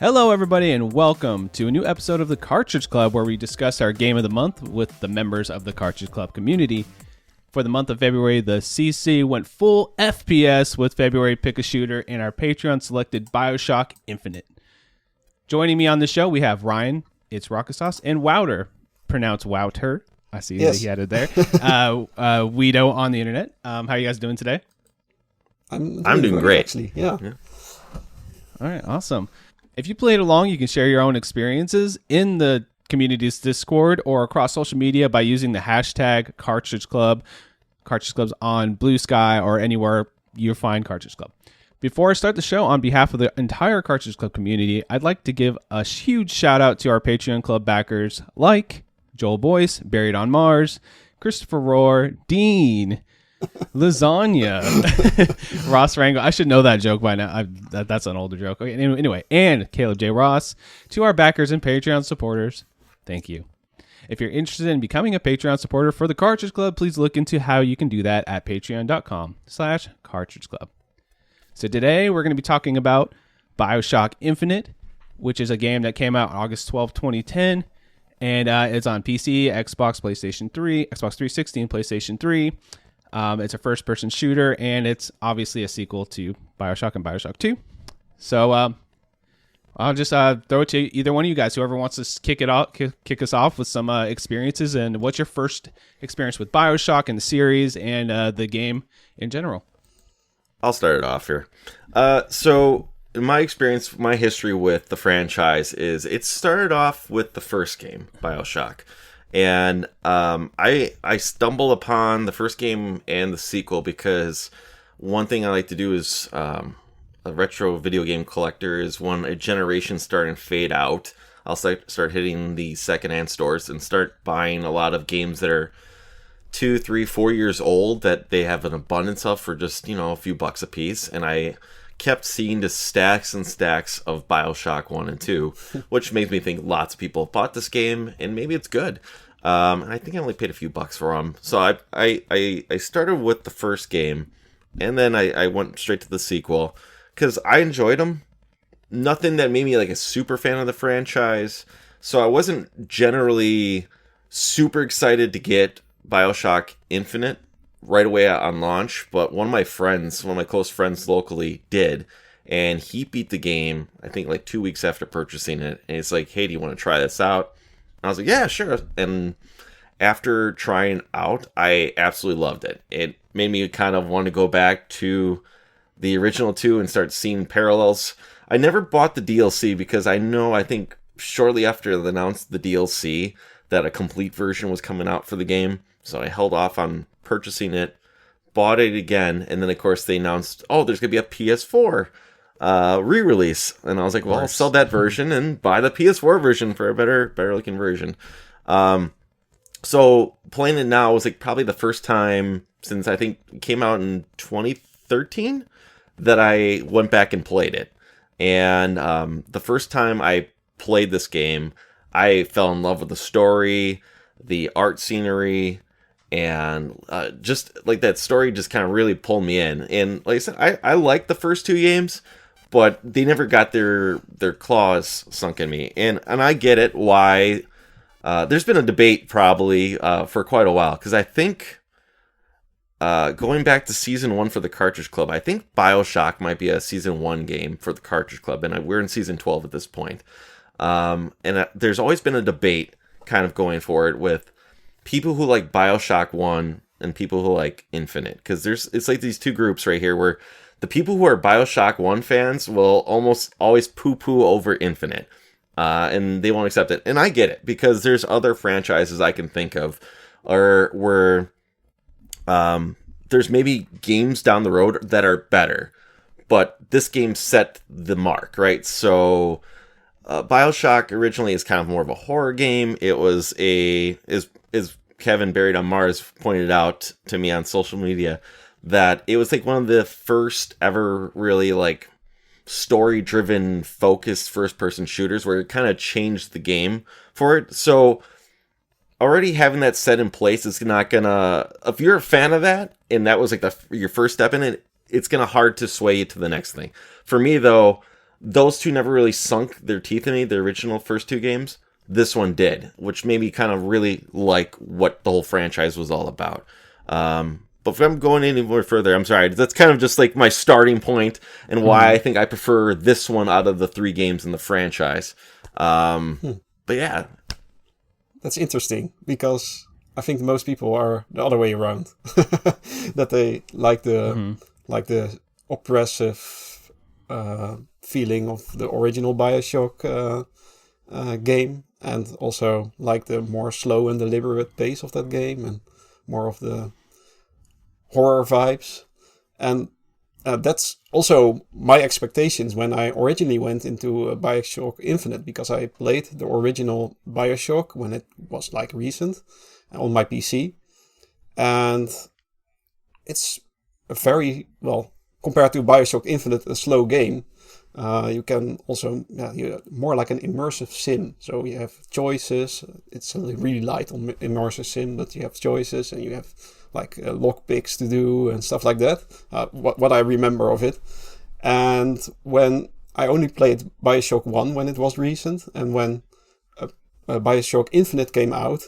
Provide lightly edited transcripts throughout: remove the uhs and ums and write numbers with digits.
Hello, everybody, and welcome to a new episode of the Cartridge Club, where we discuss our game of the month with the members of the Cartridge Club community. For the month of February, the CC went full FPS with February Pick a Shooter, and our Patreon selected Bioshock Infinite. Joining me on the show, we have Ryan, ItsRocketSauce, and Wouter, pronounced Wouter. I see that he had it there. Wiedo on the internet. How are you guys doing today? I'm doing great. Actually, yeah. All right, awesome. If you played along, you can share your own experiences in the community's Discord or across social media by using the hashtag Cartridge Club. Cartridge Club's on Bluesky or anywhere you find Cartridge Club. Before I start the show, on behalf of the entire Cartridge Club community, I'd like to give a huge shout out to our Patreon Club backers like Joel Boyce, Buried on Mars, Christopher Rohr, Dean, Lasagna, Ross Rango. I should know that joke by now. That's an older joke. Okay, anyway, and Caleb J. Ross. To our backers and Patreon supporters, thank you. If you're interested in becoming a Patreon supporter for the Cartridge Club, please look into how you can do that at patreon.com/Cartridge Club. So today we're going to be talking about Bioshock Infinite, which is a game that came out August 12, 2010, and it's on PC, Xbox, PlayStation 3, Xbox 360, and PlayStation 3. It's a first-person shooter, and it's obviously a sequel to Bioshock and Bioshock 2. So I'll just throw it to either one of you guys, whoever wants to kick us off with some experiences. And what's your first experience with Bioshock and the series and the game in general? I'll start it off here. So in my experience, my history with the franchise is it started off with the first game, Bioshock. And I stumbled upon the first game and the sequel because one thing I like to do is a retro video game collector is when a generation start and fade out, I'll start hitting the secondhand stores and start buying a lot of games that are 2, 3, 4 years old that they have an abundance of for just, a few bucks a piece. And I kept seeing the stacks and stacks of Bioshock 1 and 2, which makes me think lots of people bought this game and maybe it's good. I think I only paid a few bucks for them. So I started with the first game, and then I went straight to the sequel because I enjoyed them. Nothing that made me like a super fan of the franchise. So I wasn't generally super excited to get Bioshock Infinite right away on launch, but one of my close friends locally did, and he beat the game, I think like 2 weeks after purchasing it, and it's like, hey, do you want to try this out? I was like, yeah, sure. And after trying out, I absolutely loved it. It made me kind of want to go back to the original 2 and start seeing parallels. I never bought the DLC because I think shortly after they announced the DLC that a complete version was coming out for the game. So I held off on purchasing it, bought it again, and then of course they announced, there's going to be a PS4 re-release, and I was like, well, I'll sell that version and buy the PS4 version for a better looking version. So playing it now was like probably the first time since I think it came out in 2013 that I went back and played it. And the first time I played this game, I fell in love with the story, the art scenery, and just like that story just kind of really pulled me in. And like I said, I like the first 2 games, but they never got their claws sunk in me. And I get it why. There's been a debate probably for quite a while, because I think going back to Season 1 for the Cartridge Club, I think Bioshock might be a Season 1 game for the Cartridge Club, and we're in Season 12 at this point. And there's always been a debate kind of going forward with people who like Bioshock 1 and people who like Infinite, because it's like these two groups right here where the people who are Bioshock 1 fans will almost always poo-poo over Infinite, and they won't accept it. And I get it, because there's other franchises I can think of where there's maybe games down the road that are better, but this game set the mark, right? So Bioshock originally is kind of more of a horror game. It was is Kevin Buried on Mars pointed out to me on social media, that it was like one of the first ever really like story-driven, focused first-person shooters where it kind of changed the game for it. So already having that set in place is not gonna, if you're a fan of that and that was like your first step in it, it's gonna hard to sway you to the next thing. For me though, those two never really sunk their teeth in me, the original first two games. This one did, which made me kind of really like what the whole franchise was all about. But if I'm going any more further, I'm sorry. That's kind of just like my starting point and why I think I prefer this one out of the 3 games in the franchise. But yeah. That's interesting, because I think most people are the other way around. That they like the oppressive feeling of the original Bioshock game, and also like the more slow and deliberate pace of that game, and more of the horror vibes. And that's also my expectations when I originally went into Bioshock Infinite, because I played the original Bioshock when it was like recent on my PC. And it's a very, well, compared to Bioshock Infinite, a slow game. You can also, more like an immersive sim. So you have choices. It's really light on immersive sim, but you have choices and you have like lockpicks to do and stuff like that. What I remember of it. And when I only played Bioshock 1 when it was recent, and when Bioshock Infinite came out,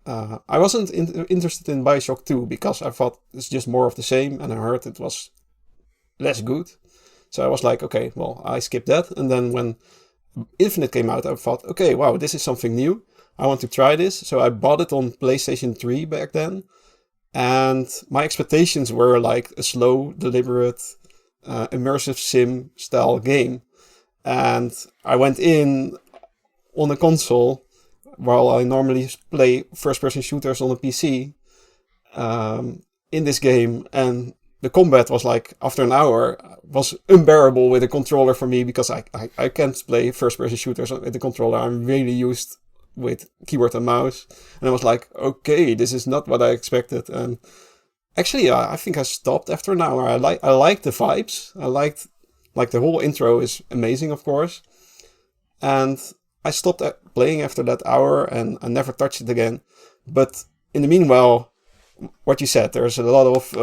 I wasn't interested in Bioshock 2, because I thought it's just more of the same, and I heard it was less good. So I was like, okay, well, I skipped that. And then when Infinite came out, I thought, okay, wow, this is something new. I want to try this. So I bought it on PlayStation 3 back then. And my expectations were like a slow, deliberate, immersive sim style game. And I went in on a console, while I normally play first-person shooters on a PC, in this game. And the combat was like, after an hour, was unbearable with a controller for me, because I can't play first-person shooters with the controller. I'm really used with keyboard and mouse. And I was like, okay, this is not what I expected. And actually, I think I stopped after an hour. I liked the vibes. I liked, like, the whole intro is amazing, of course. And I stopped playing after that hour, and I never touched it again. But in the meanwhile, what you said, there's a lot of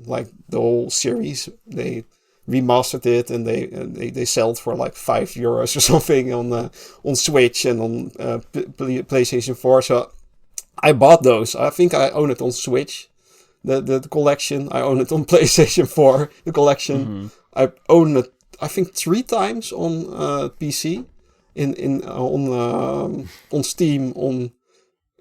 like the whole series. They remastered it, and they sell it for like €5 or something on Switch and on PlayStation 4. So I bought those. I think I own it on Switch, the collection. I own it on PlayStation 4, the collection. Mm-hmm. I own it, I think, 3 times on PC, on Steam, on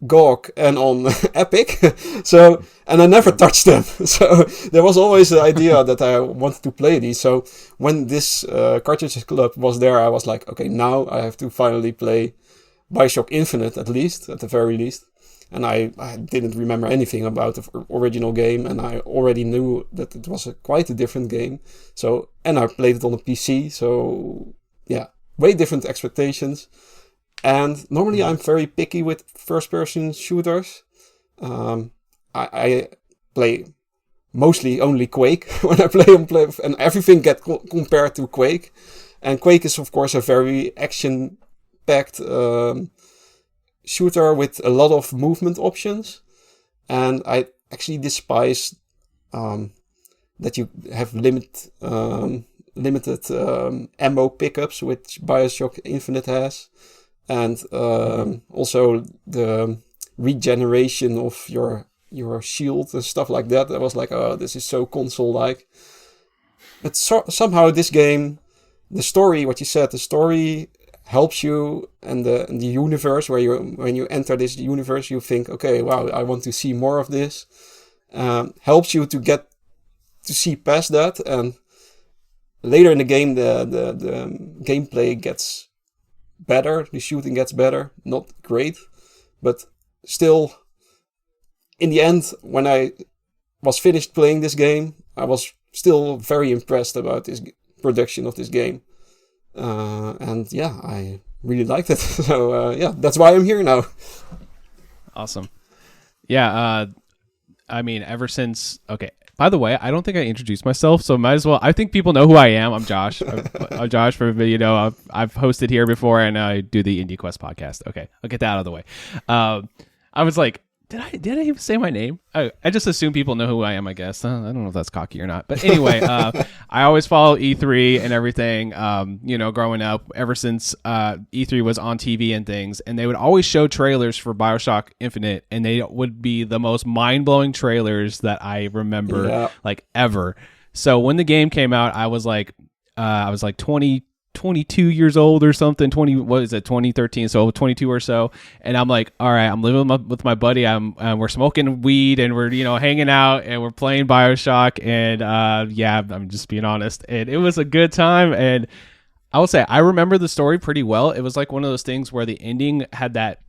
GOG, and on Epic. So, and I never touched them. So there was always the idea that I wanted to play these. So when this Cartridge Club was there, I was like, okay, now I have to finally play Bioshock Infinite, at the very least. And I didn't remember anything about the original game, and I already knew that it was quite a different game. So, and I played it on a PC, so yeah, way different expectations. And normally I'm very picky with first-person shooters. I play mostly only Quake when I play on Play, and everything gets compared to Quake. And Quake is, of course, a very action-packed shooter with a lot of movement options. And I actually despise that you have limited ammo pickups, which Bioshock Infinite has. And also the regeneration of your shield and stuff like that. I was like, oh, this is so console-like. But somehow this game, the story, what you said, the story helps you, and the universe, when you enter this universe, you think, okay, wow, I want to see more of this. Helps you to see past that, and later in the game, the gameplay gets better, the shooting gets better, not great, but still, in the end, when I was finished playing this game, I was still very impressed about this production of this game, and yeah, I really liked it. So yeah, that's why I'm here now. Awesome. Yeah, I mean, ever since, okay, by the way, I don't think I introduced myself, so might as well. I think people know who I am. I'm Josh. I'm Josh from Wiedo. I've hosted here before, and I do the IndieQuest podcast. Okay, I'll get that out of the way. I was like Did I even say my name? I just assume people know who I am, I guess. I don't know if that's cocky or not. But anyway, I always follow E3 and everything, growing up, ever since E3 was on TV and things. And they would always show trailers for Bioshock Infinite, and they would be the most mind-blowing trailers that I remember, like, ever. So when the game came out, I was like 22 years old or something, 2013, so 22 or so, and I'm like, all right, I'm living with my buddy, we're smoking weed, and we're hanging out, and we're playing Bioshock, and I'm just being honest, and it was a good time. And I will say I remember the story pretty well. It was like one of those things where the ending had that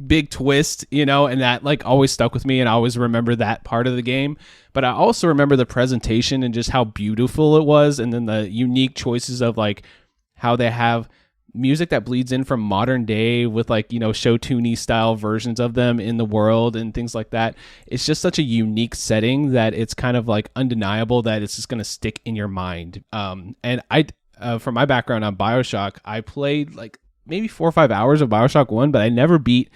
big twist, and that like always stuck with me, and I always remember that part of the game. But I also remember the presentation and just how beautiful it was, and then the unique choices of like how they have music that bleeds in from modern day with like show tuney style versions of them in the world and things like that. It's just such a unique setting that it's kind of like undeniable that it's just going to stick in your mind. And I from my background on Bioshock, I played like maybe 4 or 5 hours of Bioshock 1, but I never beat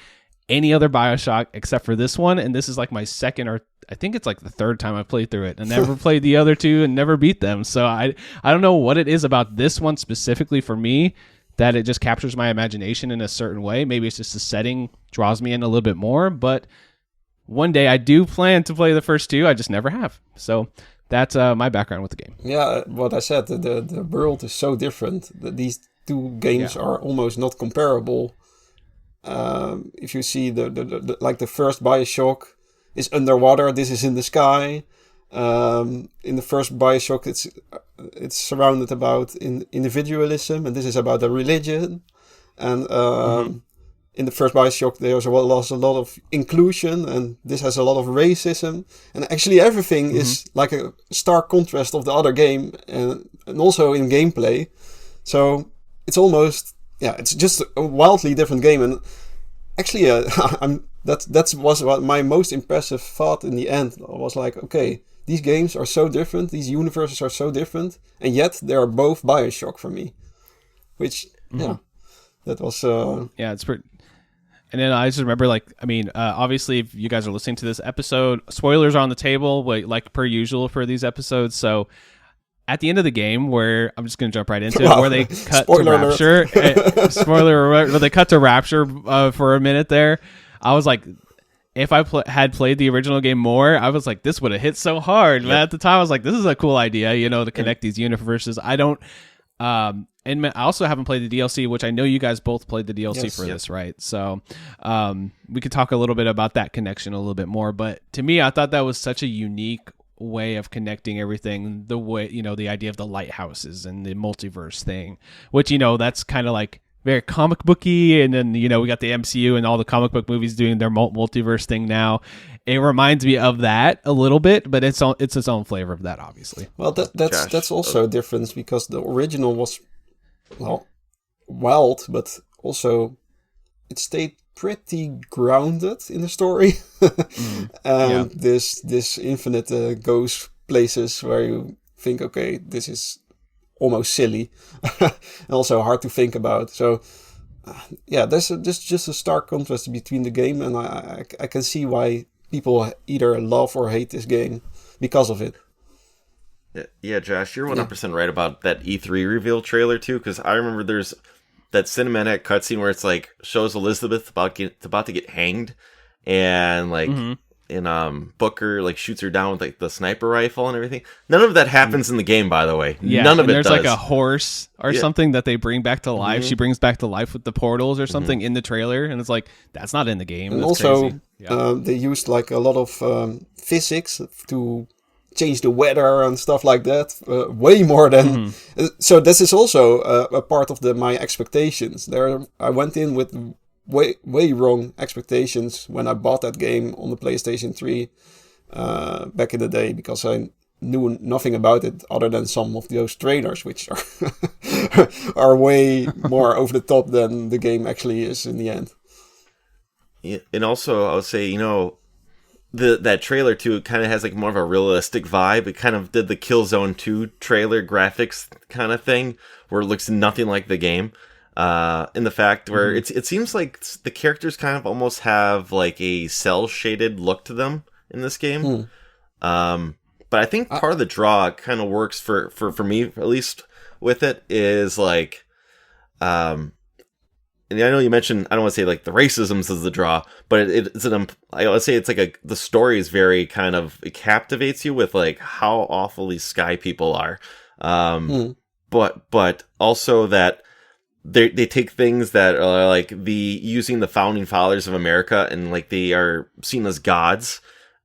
any other Bioshock except for this one. And this is like my second, or I think it's like the third time I played through it, and never played the other two and never beat them. So I don't know what it is about this one specifically for me that it just captures my imagination in a certain way. Maybe it's just the setting draws me in a little bit more, but one day I do plan to play the first two. I just never have. So that's my background with the game. Yeah, what I said, the world is so different. These two games are almost not comparable. If you see the like the first Bioshock is underwater, this is in the sky. In the first Bioshock, it's surrounded about individualism, and this is about a religion. And in the first Bioshock, there was a lot of inclusion, and this has a lot of racism. And actually, everything is like a stark contrast of the other game, and also in gameplay. So it's almost it's just a wildly different game. And actually, that was what my most impressive thought in the end. I was like, okay, these games are so different, these universes are so different, and yet they are both Bioshock for me. Which, that was... it's pretty... And then I just remember, obviously, if you guys are listening to this episode, spoilers are on the table, like per usual for these episodes. So at the end of the game, where I'm just going to jump right into it, where they cut to Rapture, spoiler alert, where they cut to Rapture for a minute there, I was like, if I had played the original game more, I was like, this would have hit so hard. But at the time, I was like, this is a cool idea, to connect these universes. I don't... and I also haven't played the DLC, which I know you guys both played the DLC for this, right? So we could talk a little bit about that connection a little bit more. But to me, I thought that was such a unique way of connecting everything. The way, the idea of the lighthouses and the multiverse thing, which, that's kind of like very comic booky. And then, we got the MCU and all the comic book movies doing their multiverse thing now. It reminds me of that a little bit, but it's its own flavor of that, obviously. Well, that's also a difference, because the original was, wild, but also it stayed pretty grounded in the story. And this Infinite goes places where you think, okay, this is almost silly and also hard to think about. So there's just a stark contrast between the game, and I can see why people either love or hate this game because of it. Yeah, Josh, you're 100% right about that E3 reveal trailer too, because I remember there's that cinematic cutscene where it's like shows Elizabeth about to get hanged, and like and Booker like shoots her down with like the sniper rifle and everything. None of that happens in the game, by the way. Yeah, none of it there's does. Like a horse or something that they bring back to life. She brings back to life with the portals or something in the trailer, and it's like that's not in the game. And that's also, crazy. they used like a lot of physics to change the weather and stuff like that. Way more than so. This is also a part of my expectations. I went in with way wrong expectations when I bought that game on the PlayStation 3 back in the day, because I knew nothing about it other than some of those trailers, which are way more over the top than the game actually is in the end. Yeah, and also I would say, that trailer too, it kind of has like more of a realistic vibe. It kind of did the Killzone 2 trailer graphics kind of thing, where it looks nothing like the game. in the fact where it seems like the characters kind of almost have like a cell shaded look to them in this game. But I think part of the draw kind of works for me, at least with it, is like, and I know you mentioned, I don't want to say like the racisms is the draw, but I would say it's like the story is very kind of, it captivates you with like how awful these sky people are. But also that they take things that are like using the founding fathers of America, and like they are seen as gods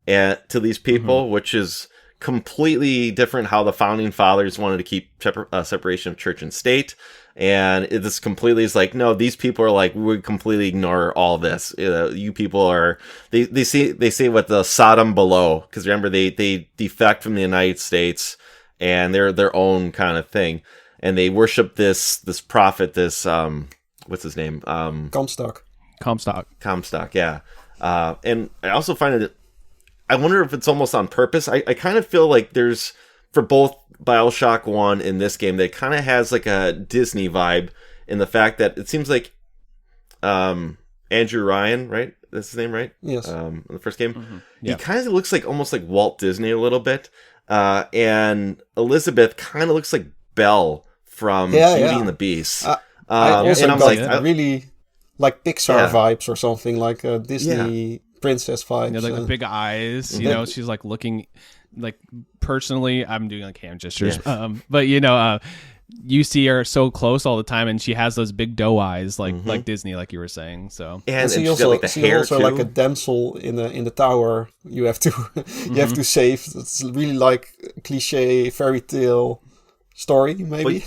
to these people, which is completely different how the founding fathers wanted to keep separation of church and state. And this completely is like, no, these people are like, we completely ignore all this. You people are, they say what the Sodom below, because remember they defect from the United States and they're their own kind of thing. And they worship this prophet, this, what's his name? Comstock, yeah. And I also find it, I wonder if it's almost on purpose. I kind of feel like there's, for both Bioshock 1 and this game, that kind of has like a Disney vibe in the fact that it seems like Andrew Ryan, right? That's his name, right? Yes. In the first game. Yeah. He kind of looks like almost like Walt Disney a little bit. And Elizabeth kind of looks like Belle from Beauty and the Beast. I also and I'm got like, really like Pixar vibes or something, like Disney princess vibes. Yeah, like the big eyes. You know, she's like looking, like personally, I'm doing like hand gestures. But you see her so close all the time, and she has those big doe eyes, like Disney, like you were saying. So and she also like the hair also too. like a damsel in the tower. You have to have to save. It's really like cliche fairy tale story, maybe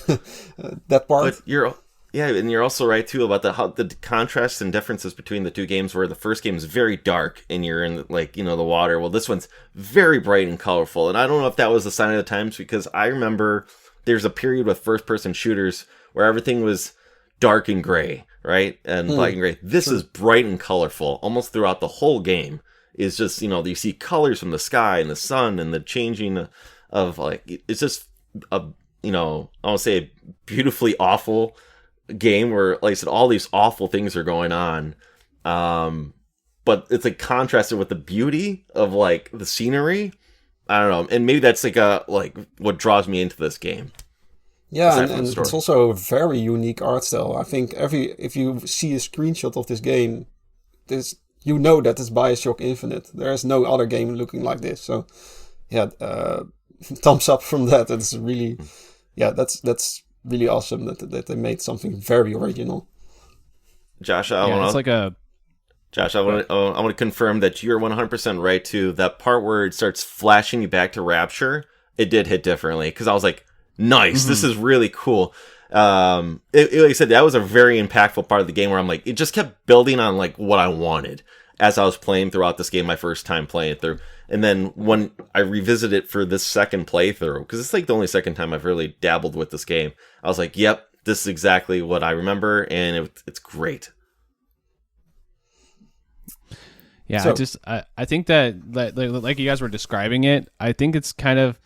that part. But you're also right too about the contrasts and differences between the two games, where the first game is very dark and you're in like the water. Well, this one's very bright and colorful, and I don't know if that was a sign of the times, because I remember there's a period with first person shooters where everything was dark and gray, right, and black and gray. This is bright and colorful almost throughout the whole game. Is just you see colors from the sky and the sun and the changing of like, it's just a I want to say a beautifully awful game where, like I said, all these awful things are going on, but it's like contrasted with the beauty of like the scenery. I don't know, and maybe that's like what draws me into this game. Yeah, and it's also a very unique art style. I think if you see a screenshot of this game, that it's Bioshock Infinite. There is no other game looking like this. So yeah, thumbs up from that. It's really, that's really awesome that they made something very original. Josh, I want to confirm that you're 100% right too. That part where it starts flashing you back to Rapture, it did hit differently, because I was like, nice, this is really cool. Like I said, that was a very impactful part of the game where I'm like, it just kept building on like what I wanted as I was playing throughout this game, my first time playing it through. And then when I revisit it for this second playthrough, because it's like the only second time I've really dabbled with this game, I was like, yep, this is exactly what I remember, and it's great. Yeah, So, I think that like you guys were describing it, I think it's kind of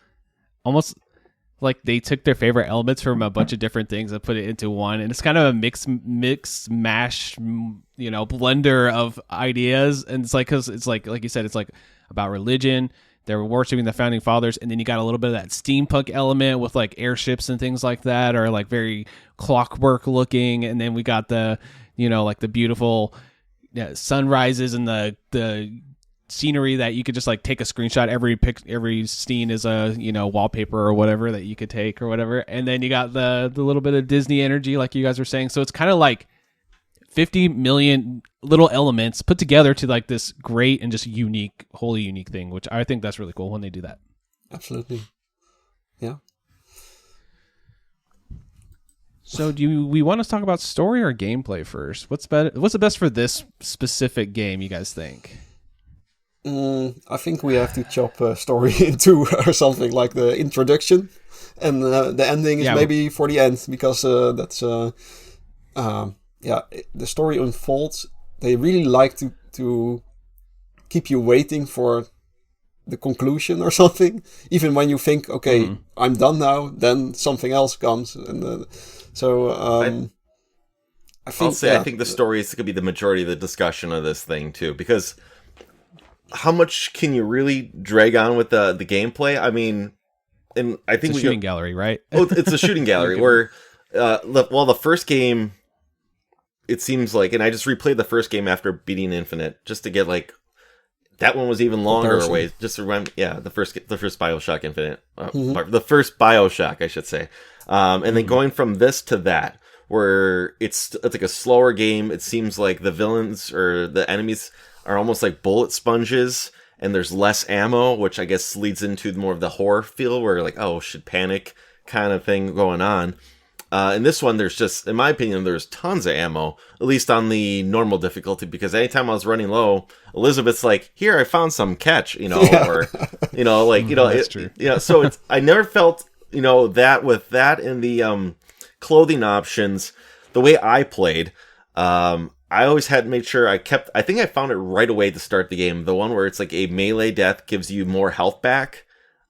almost like they took their favorite elements from a bunch of different things and put it into one, and it's kind of a mix mash, blender of ideas. And it's like, because it's like you said, it's like about religion. They're worshiping the founding fathers, and then you got a little bit of that steampunk element with like airships and things like that, or like very clockwork looking. And then we got the like the beautiful sunrises and the scenery that you could just like take a screenshot. Every scene is a wallpaper or whatever that you could take or whatever. And then you got the little bit of Disney energy, like you guys were saying. So it's kind of like 50 million little elements put together to like this great and just wholly unique thing, which I think that's really cool when they do that. absolutely, yeah. So we want to talk about story or gameplay first? What's the best for this specific game, you guys think? I think we have to chop a story in two or something, like the introduction, and the ending is maybe for the end, because that's the story unfolds. They really like to keep you waiting for the conclusion or something, even when you think, okay, I'm done now, then something else comes, and I'll say I think the story is going to be the majority of the discussion of this thing too, because how much can you really drag on with the gameplay? I mean, and I think it's a shooting gallery, right? It's a shooting gallery where, the first game, it seems like, and I just replayed the first game after beating Infinite just to get like that one was even longer away. Just to remember, the first Bioshock Infinite, the first Bioshock, I should say, and then going from this to that. Where it's like a slower game. It seems like the villains or the enemies are almost like bullet sponges, and there's less ammo, which I guess leads into more of the horror feel, where like, oh, should panic kind of thing going on. In this one, there's just, in my opinion, there's tons of ammo, at least on the normal difficulty, because anytime I was running low, Elizabeth's like, here, I found some catch, or, that's true. So it's, I never felt, that with that and the, clothing options, the way I played, I always had to make sure I think I found it right away to start the game. The one where it's like a melee death gives you more health back.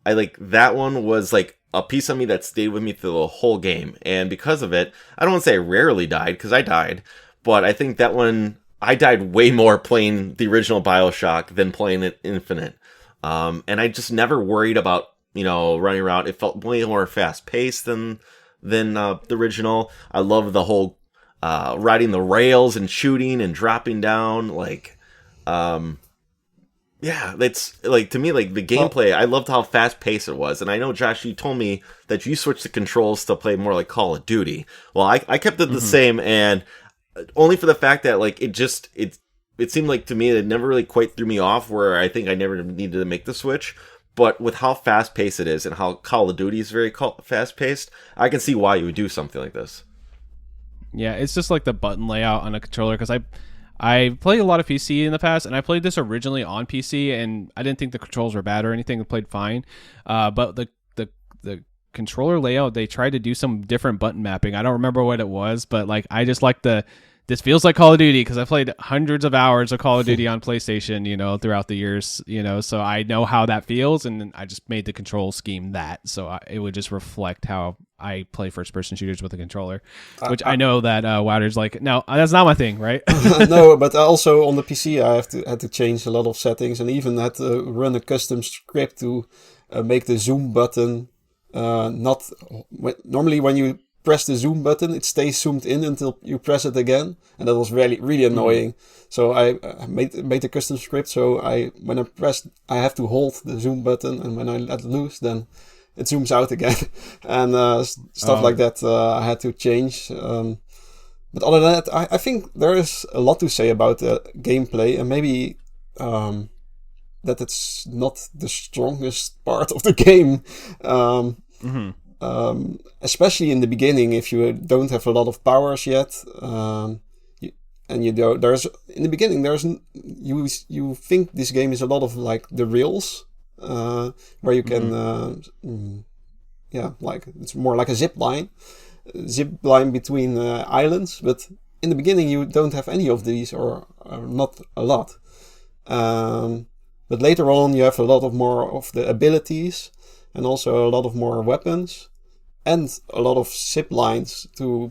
That one was like a piece of me that stayed with me through the whole game. And because of it, I don't want to say I rarely died, because I died, but I think that one, I died way more playing the original Bioshock than playing it Infinite. And I just never worried about, running around. It felt way more fast paced than the original. I love the whole riding the rails and shooting and dropping down. That's like, to me, like the gameplay, I loved how fast paced it was. And I know, Josh, you told me that you switched the controls to play more like Call of Duty. Well, I kept it the same, and only for the fact that like it seemed like to me it never really quite threw me off, where I think I never needed to make the switch. But with how fast-paced it is and how Call of Duty is very fast-paced, I can see why you would do something like this. Yeah, it's just like the button layout on a controller, because I played a lot of PC in the past, and I played this originally on PC, and I didn't think the controls were bad or anything. It played fine. But the controller layout, they tried to do some different button mapping. I don't remember what it was, but like I just like this feels like Call of Duty, because I played hundreds of hours of Call of Duty on PlayStation, throughout the years, so I know how that feels, and I just made the control scheme that, so it would just reflect how I play first-person shooters with a controller, which I know that Wouter's like, no, that's not my thing, right? No, but also on the PC, I had to change a lot of settings, and even had to run a custom script to make the zoom button normally when you press the zoom button, it stays zoomed in until you press it again, and that was really, really annoying. So I made a custom script, so when I press, I have to hold the zoom button, and when I let loose, then it zooms out again, and stuff like that I had to change. But other than that, I think there is a lot to say about the gameplay, and maybe that it's not the strongest part of the game. Especially in the beginning, if you don't have a lot of powers yet, you think this game is a lot of like the rails, where you can, like it's more like a zip line between islands. But in the beginning, you don't have any of these, or not a lot. But later on, you have a lot more of the abilities, and also a lot of more weapons, and a lot of zip lines to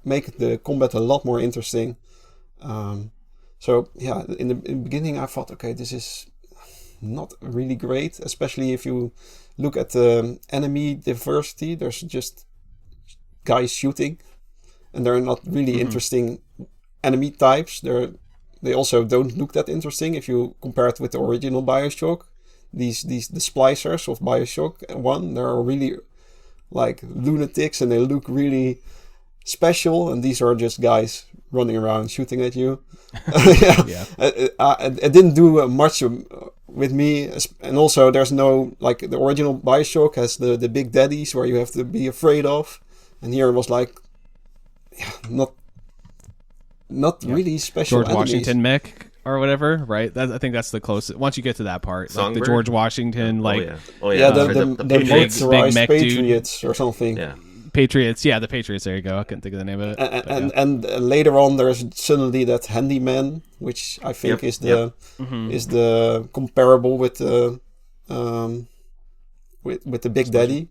make the combat a lot more interesting. So yeah, in the beginning I thought, okay, this is not really great, especially if you look at the enemy diversity. There's just guys shooting, and they're not really interesting enemy types. They also don't look that interesting if you compare it with the original Bioshock. The splicers of Bioshock 1, they're really like lunatics, and they look really special, and these are just guys running around shooting at you. It didn't do much with me, and also there's no, like the original Bioshock has the big daddies where you have to be afraid of, and here it was like not really special George enemies. Washington mech or whatever, right? I think that's the closest. Once you get to that part, like the George Washington, the big motorized mech Patriots dude. Or something. Yeah. Patriots, the Patriots. There you go. I couldn't think of the name of it. And later on, there's suddenly that handyman, which I think is the comparable with the with the Big Daddy.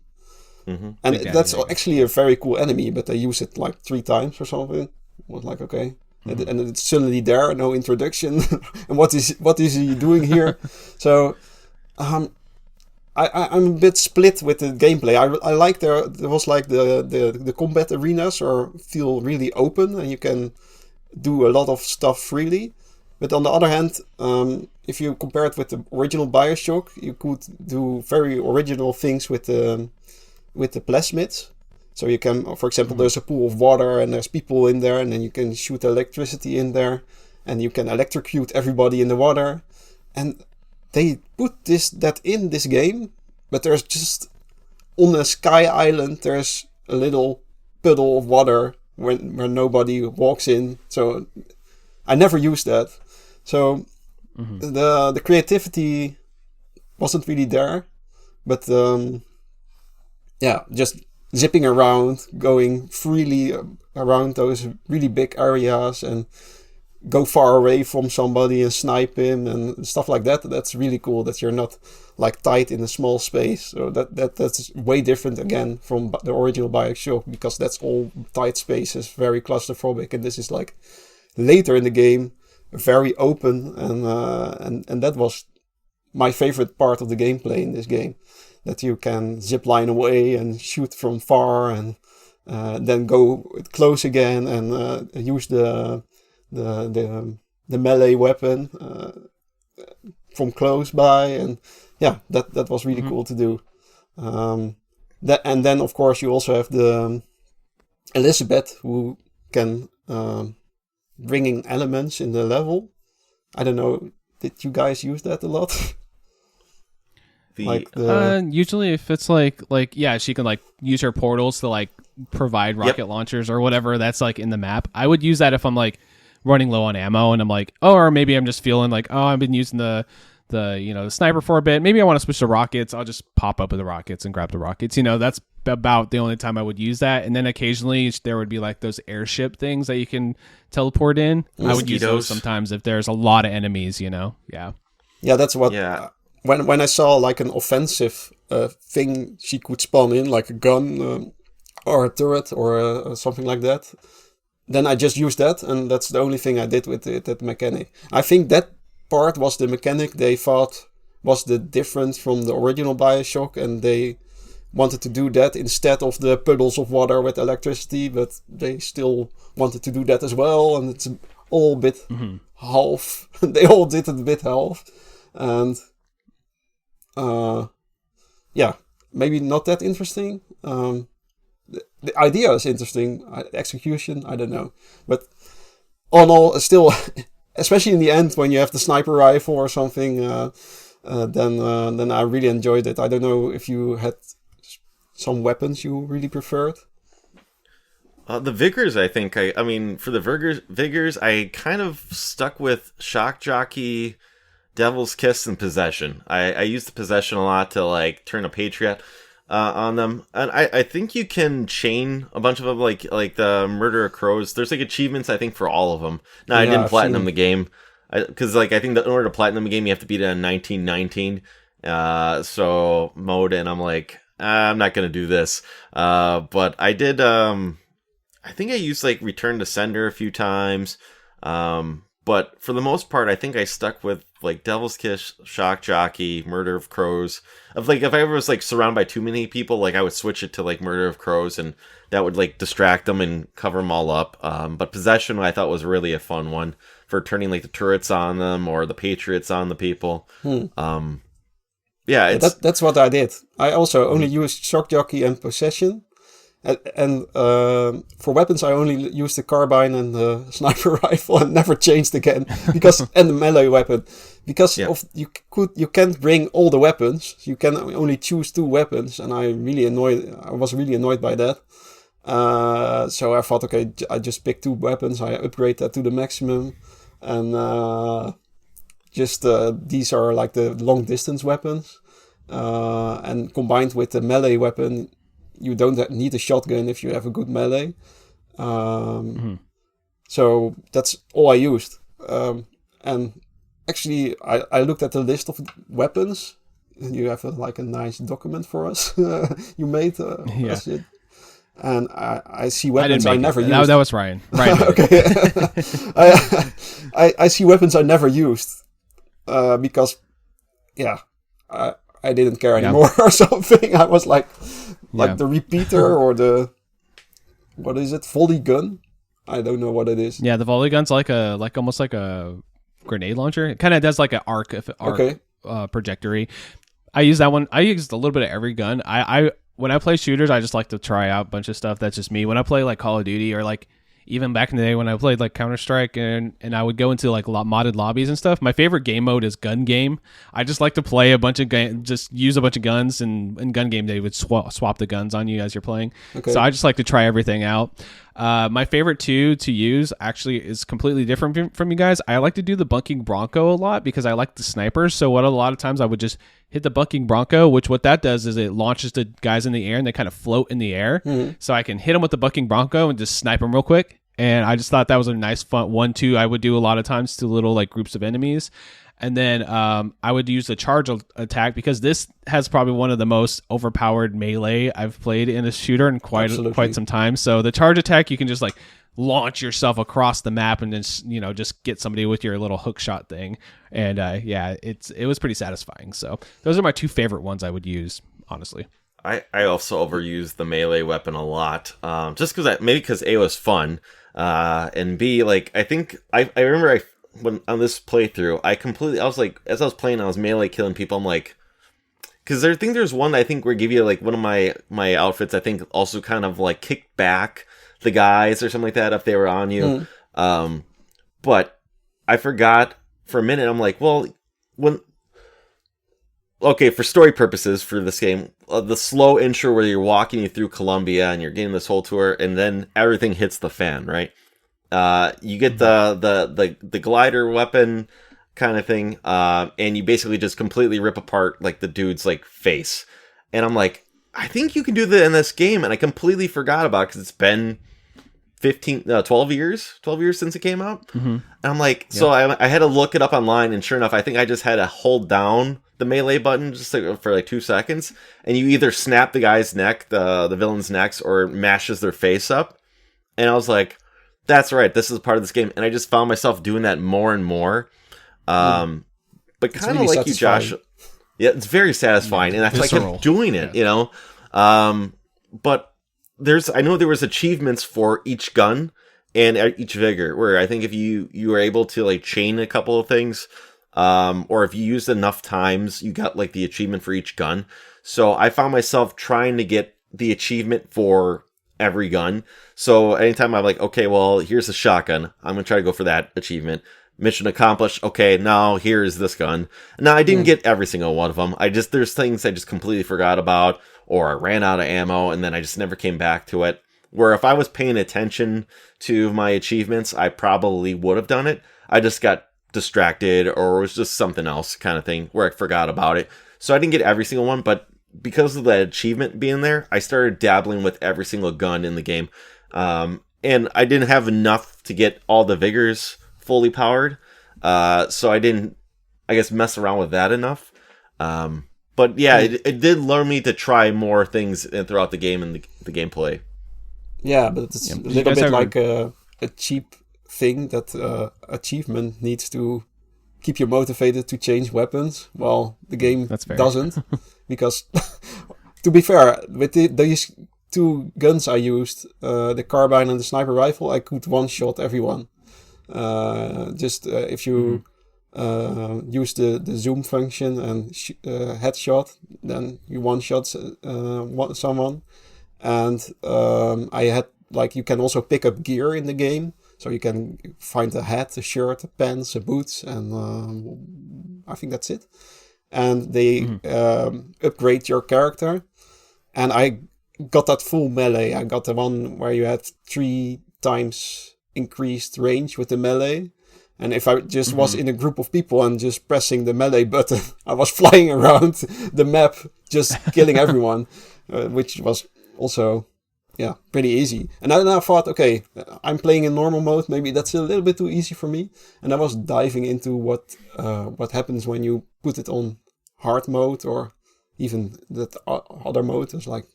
And that's actually a very cool enemy, but they use it like 3 times or something. I was like, okay. And it's suddenly there, no introduction. And what is he doing here? So I'm a bit split with the gameplay. I like there was like the combat arenas feel really open, and you can do a lot of stuff freely. But on the other hand, if you compare it with the original Bioshock, you could do very original things with the plasmids. So you can, for example, there's a pool of water and there's people in there, and then you can shoot electricity in there, and you can electrocute everybody in the water. And they put that in this game, but there's just on a sky island, there's a little puddle of water where nobody walks in. So I never used that. So the creativity wasn't really there, but just zipping around, going freely around those really big areas and go far away from somebody and snipe him and stuff like that. That's really cool that you're not like tight in a small space. So that's way different again from the original Bioshock, because that's all tight spaces, very claustrophobic, and this is like later in the game, very open, and that was my favorite part of the gameplay in this game. That you can zip line away and shoot from far, and then go close again and use the melee weapon from close by, and that was really cool to do. And then of course you also have the Elizabeth, who can bring in elements in the level. I don't know, did you guys use that a lot? Usually if it's like she can like use her portals to like provide rocket launchers or whatever that's like in the map. I would use that if I'm like running low on ammo and I'm like, or maybe I'm just feeling like, I've been using the sniper for a bit. Maybe I want to switch to rockets. I'll just pop up with the rockets and grab the rockets. That's about the only time I would use that. And then occasionally there would be like those airship things that you can teleport in. I would use those sometimes if there's a lot of enemies, Yeah, that's what... Yeah. When I saw like an offensive thing she could spawn in, like a gun or a turret or something like that, then I just used that, and that's the only thing I did with that mechanic. I think that part was the mechanic they thought was the difference from the original Bioshock, and they wanted to do that instead of the puddles of water with electricity, but they still wanted to do that as well, and it's all a bit half. They all did it a bit half, and... maybe not that interesting. The idea is interesting. Execution, I don't know. But all in all, still, especially in the end when you have the sniper rifle or something, then I really enjoyed it. I don't know if you had some weapons you really preferred. The Vigors, I think. I mean, for the Vigors, I kind of stuck with Shock Jockey, Devil's Kiss, and Possession. I used the Possession a lot to like turn a Patriot on them, and I think you can chain a bunch of them, like the Murder of Crows. There's like achievements I think for all of them. Now I didn't platinum the game because I think that in order to platinum the game you have to beat it in 1919 so mode, and I'm like I'm not gonna do this. But I did. I think I used like Return to Sender a few times. But for the most part, I think I stuck with like Devil's Kiss, Shock Jockey, Murder of Crows. Of like, if I ever was like surrounded by too many people, like I would switch it to like Murder of Crows, and that would like distract them and cover them all up. But Possession, I thought was really a fun one for turning like the turrets on them or the Patriots on the people. That's what I did. I also only used Shock Jockey and Possession. And for weapons, I only used the carbine and the sniper rifle, and never changed again and the melee weapon, because you can't bring all the weapons. You can only choose 2 weapons, and I was really annoyed by that. So I thought, okay, I just pick 2 weapons. I upgrade that to the maximum, and these are like the long distance weapons, and combined with the melee weapon. You don't need a shotgun if you have a good melee. So that's all I used. And actually, I looked at the list of weapons. You have a nice document for us you made. and I see I weapons didn't I make never it. used. That was Ryan. Ryan. made it. Okay. I see weapons I never used because, I didn't care anymore or something. I was like the repeater or the, what is it, volley gun? I don't know what it is. Yeah, the volley gun's almost like a grenade launcher. It kind of does like an arc trajectory. I use that one. I used a little bit of every gun. I when I play shooters, I just like to try out a bunch of stuff. That's just me. When I play like Call of Duty or like even back in the day when I played like Counter-Strike and I would go into like modded lobbies and stuff, my favorite game mode is gun game. I just like to play a bunch of just use a bunch of guns, and in gun game they would swap the guns on you as you're playing. Okay. So I just like to try everything out. My favorite two to use actually is completely different from you guys. I like to do the bunking Bronco a lot because I like the snipers. So what a lot of times I would just hit the bunking Bronco, which what that does is it launches the guys in the air and they kind of float in the air. Mm-hmm. So I can hit them with the bunking Bronco and just snipe them real quick. And I just thought that was a nice fun 1-2 I would do a lot of times to little like groups of enemies. And then I would use the charge attack because this has probably one of the most overpowered melee I've played in a shooter in quite some time. So the charge attack, you can just like launch yourself across the map and then just get somebody with your little hook shot thing. And it was pretty satisfying. So those are my two favorite ones I would use, honestly. I also overuse the melee weapon a lot, just because A was fun, and B, like I think I remember when on this playthrough I was like, as I was playing I was melee killing people. I'm like, because there's one I think where give you like one of my outfits I think also kind of like kicked back the guys or something like that if they were on you. But I forgot for a minute. I'm like, well, for story purposes for this game, the slow intro where you're walking you through Colombia and you're getting this whole tour, and then everything hits the fan, right? You get the glider weapon kind of thing, and you basically just completely rip apart like the dude's like face. And I'm like, I think you can do that in this game, and I completely forgot about it because it's been 12 years since it came out. Mm-hmm. And I'm like, so I had to look it up online, and sure enough, I think I just had to hold down the melee button just for like 2 seconds, and you either snap the guy's neck, the villain's necks, or it mashes their face up. And I was like, that's right, this is part of this game. And I just found myself doing that more and more. But kind of really like you, Josh. Yeah, it's very satisfying, and I kept doing it, but I know there was achievements for each gun and each vigor, where I think if you were able to like chain a couple of things, or if you used enough times, you got like the achievement for each gun. So I found myself trying to get the achievement for every gun. So anytime I'm like, okay, well, here's a shotgun, I'm gonna try to go for that achievement. Mission accomplished. Okay, now here's this gun. Now I didn't get every single one of them. There's things I just completely forgot about, or I ran out of ammo and then I just never came back to it. Where if I was paying attention to my achievements, I probably would have done it. I just got distracted, or it was just something else kind of thing where I forgot about it. So I didn't get every single one, but because of the achievement being there, I started dabbling with every single gun in the game. And I didn't have enough to get all the vigors fully powered. So I didn't, I guess, mess around with that enough. But yeah, it did learn me to try more things throughout the game and the gameplay. Yeah, but it's a little bit like a cheap thing that achievement needs to keep you motivated to change weapons. Well, the game doesn't. Because, to be fair, with these two guns I used, the carbine and the sniper rifle, I could one-shot everyone. If you use the zoom function and headshot, then you one-shot someone. And I had, like, you can also pick up gear in the game. So you can find a hat, a shirt, a pants, a boots, and I think that's it. And they upgrade your character. And I got that full melee. I got the one where you had 3 times increased range with the melee. And if I just was in a group of people and just pressing the melee button, I was flying around the map, just killing everyone, which was also, pretty easy. And then I thought, okay, I'm playing in normal mode. Maybe that's a little bit too easy for me. And I was diving into what happens when you put it on hard mode, or even that other mode is like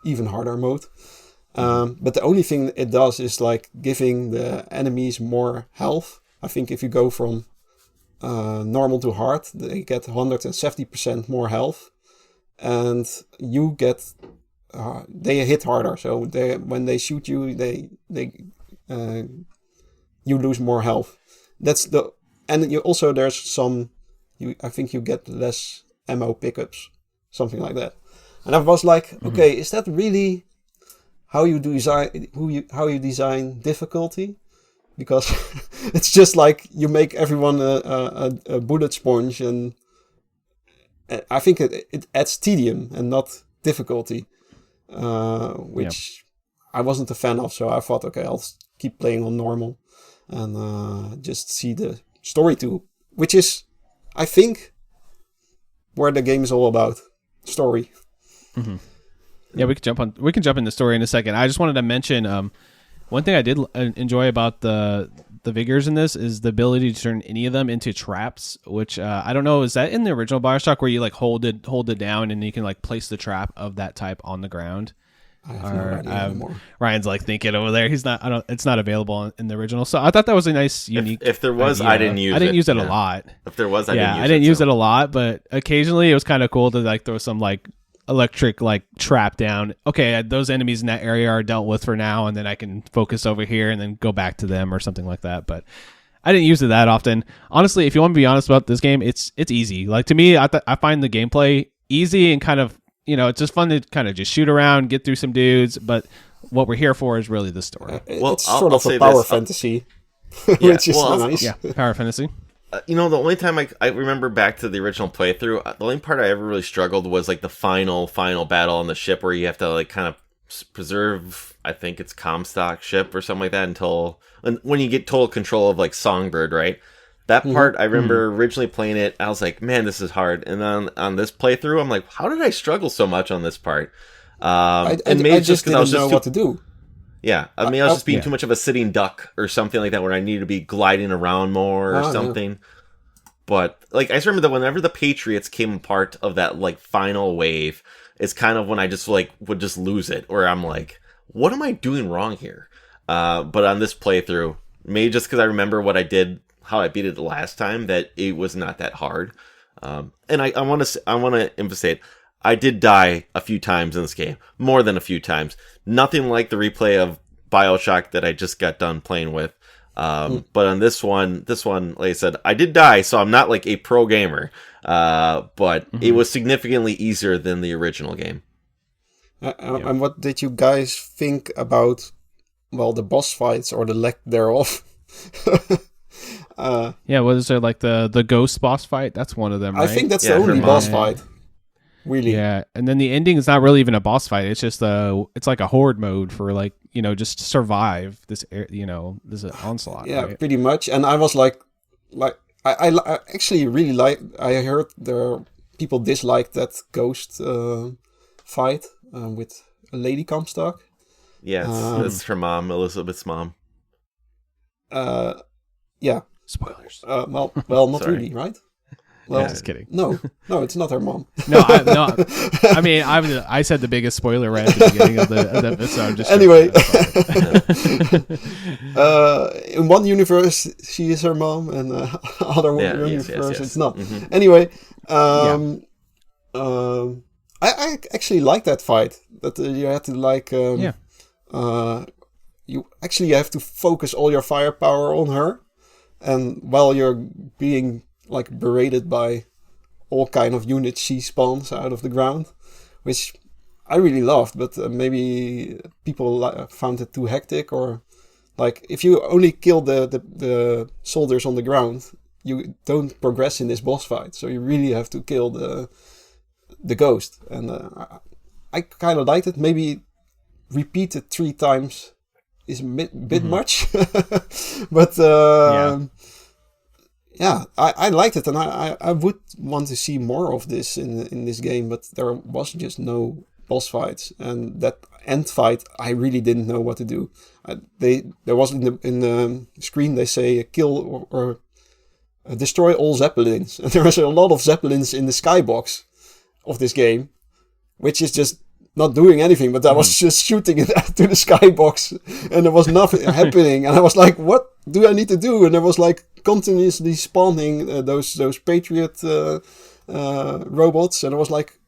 even harder mode. But the only thing it does is like giving the enemies more health. I think if you go from normal to hard, they get 170% more health, and you get they hit harder. So when they shoot you, you lose more health. And you also there's some. I think you get less ammo pickups, something like that. And I was like, okay, is that really how you design difficulty? Because it's just like you make everyone a bullet sponge, and I think it adds tedium and not difficulty, which I wasn't a fan of. So I thought, okay, I'll keep playing on normal and just see the story too, which is, I think, where the game is all about. Story. Mm-hmm. Yeah, we can jump in the story in a second. I just wanted to mention one thing I did enjoy about the vigors in this is the ability to turn any of them into traps, which I don't know, is that in the original Bioshock where you like hold it down and you can like place the trap of that type on the ground? I have no idea anymore. Ryan's like thinking over there. It's not available in the original. So I thought that was a nice, unique. If there was, idea. I didn't use it a lot. If there was, I didn't use it a lot, but occasionally it was kind of cool to like throw some like electric like trap down. Okay, those enemies in that area are dealt with for now, and then I can focus over here and then go back to them or something like that. But I didn't use it that often. Honestly, if you want to be honest about this game, it's easy. Like to me, I find the gameplay easy and kind of, it's just fun to kind of just shoot around, get through some dudes. But what we're here for is really the story. It's sort of a power fantasy, which is nice. Yeah, power fantasy. The only time I remember back to the original playthrough, the only part I ever really struggled was like the final battle on the ship where you have to like kind of preserve, I think it's Comstock ship or something like that when you get total control of like Songbird, right? That part, I remember originally playing it, I was like, man, this is hard. And then on this playthrough, I'm like, how did I struggle so much on this part? I just didn't know what to do. Yeah, I mean, I was just being too much of a sitting duck or something like that, where I needed to be gliding around more or something. Yeah. But like, I just remember that whenever the Patriots came apart of that like final wave, it's kind of when I just like would just lose it, or I'm like, what am I doing wrong here? But on this playthrough, maybe just because I remember what I did, how I beat it the last time, that it was not that hard. And I want to emphasize, I did die a few times in this game, more than a few times. Nothing like the replay of Bioshock that I just got done playing with. But on this one, like I said, I did die, so I'm not like a pro gamer. But it was significantly easier than the original game. And what did you guys think about, the boss fights or the lack thereof? Was there like the ghost boss fight? That's one of them, right? I think that's the only boss fight. Really? Yeah, and then the ending is not really even a boss fight. It's just it's like a horde mode for like, just to survive this, this onslaught. Yeah, right? pretty much. And I was like I actually really I heard people disliked that ghost fight with a lady Comstock. Yeah, it's her mom, Elizabeth's mom. Yeah. Spoilers. Not really, right? Well, yeah, just kidding. No, it's not her mom. I mean, I said the biggest spoiler right at the beginning of the episode. Just anyway, in one universe she is her mom, and other universe it's not. Mm-hmm. Anyway, I actually like that fight. That you had to like, you actually have to focus all your firepower on her, and while you're being like berated by all kind of units she spawns out of the ground, which I really loved, but maybe people found it too hectic, or like if you only kill the soldiers on the ground, you don't progress in this boss fight, so you really have to kill the ghost. And I kind of liked it. Maybe repeat it 3 times is a bit much, but I liked it, and I would want to see more of this in this game, but there was just no boss fights, and that end fight I really didn't know what to do. There was in the screen they say kill or destroy all zeppelins, and there is a lot of zeppelins in the skybox of this game, which is just not doing anything, but I was just shooting it to the skybox, and there was nothing happening. And I was like, what do I need to do? And there was like continuously spawning those Patriot robots, and I was like,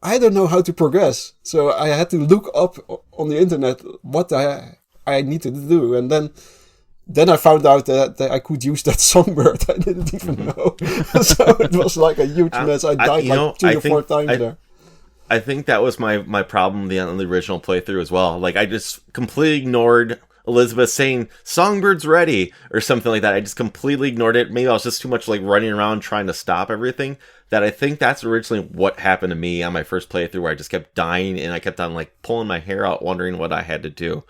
I don't know how to progress. So I had to look up on the internet what I needed to do, and then I found out that I could use that songbird. I didn't even know. So it was like a huge mess. I died like 3 or 4 times there. I think that was my problem on the original playthrough as well. Like, I just completely ignored Elizabeth saying, "Songbird's ready," or something like that. I just completely ignored it. Maybe I was just too much like running around trying to stop everything. That I think that's originally what happened to me on my first playthrough, where I just kept dying and I kept on like pulling my hair out, wondering what I had to do.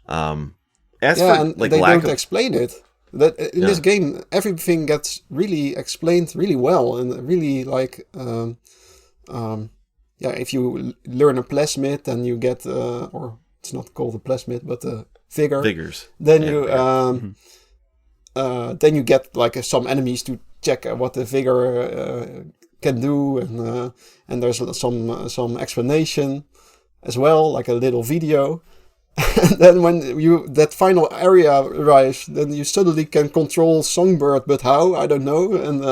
As for and like they lack don't of explain it. That in this game, everything gets really explained really well, and really like, if you learn a plasmid and you get, or it's not called a plasmid, but a vigors, then then you get like some enemies to check what the vigor can do, and there's some explanation as well, like a little video. And then when that final area arrives, then you suddenly can control Songbird, but how? I don't know. And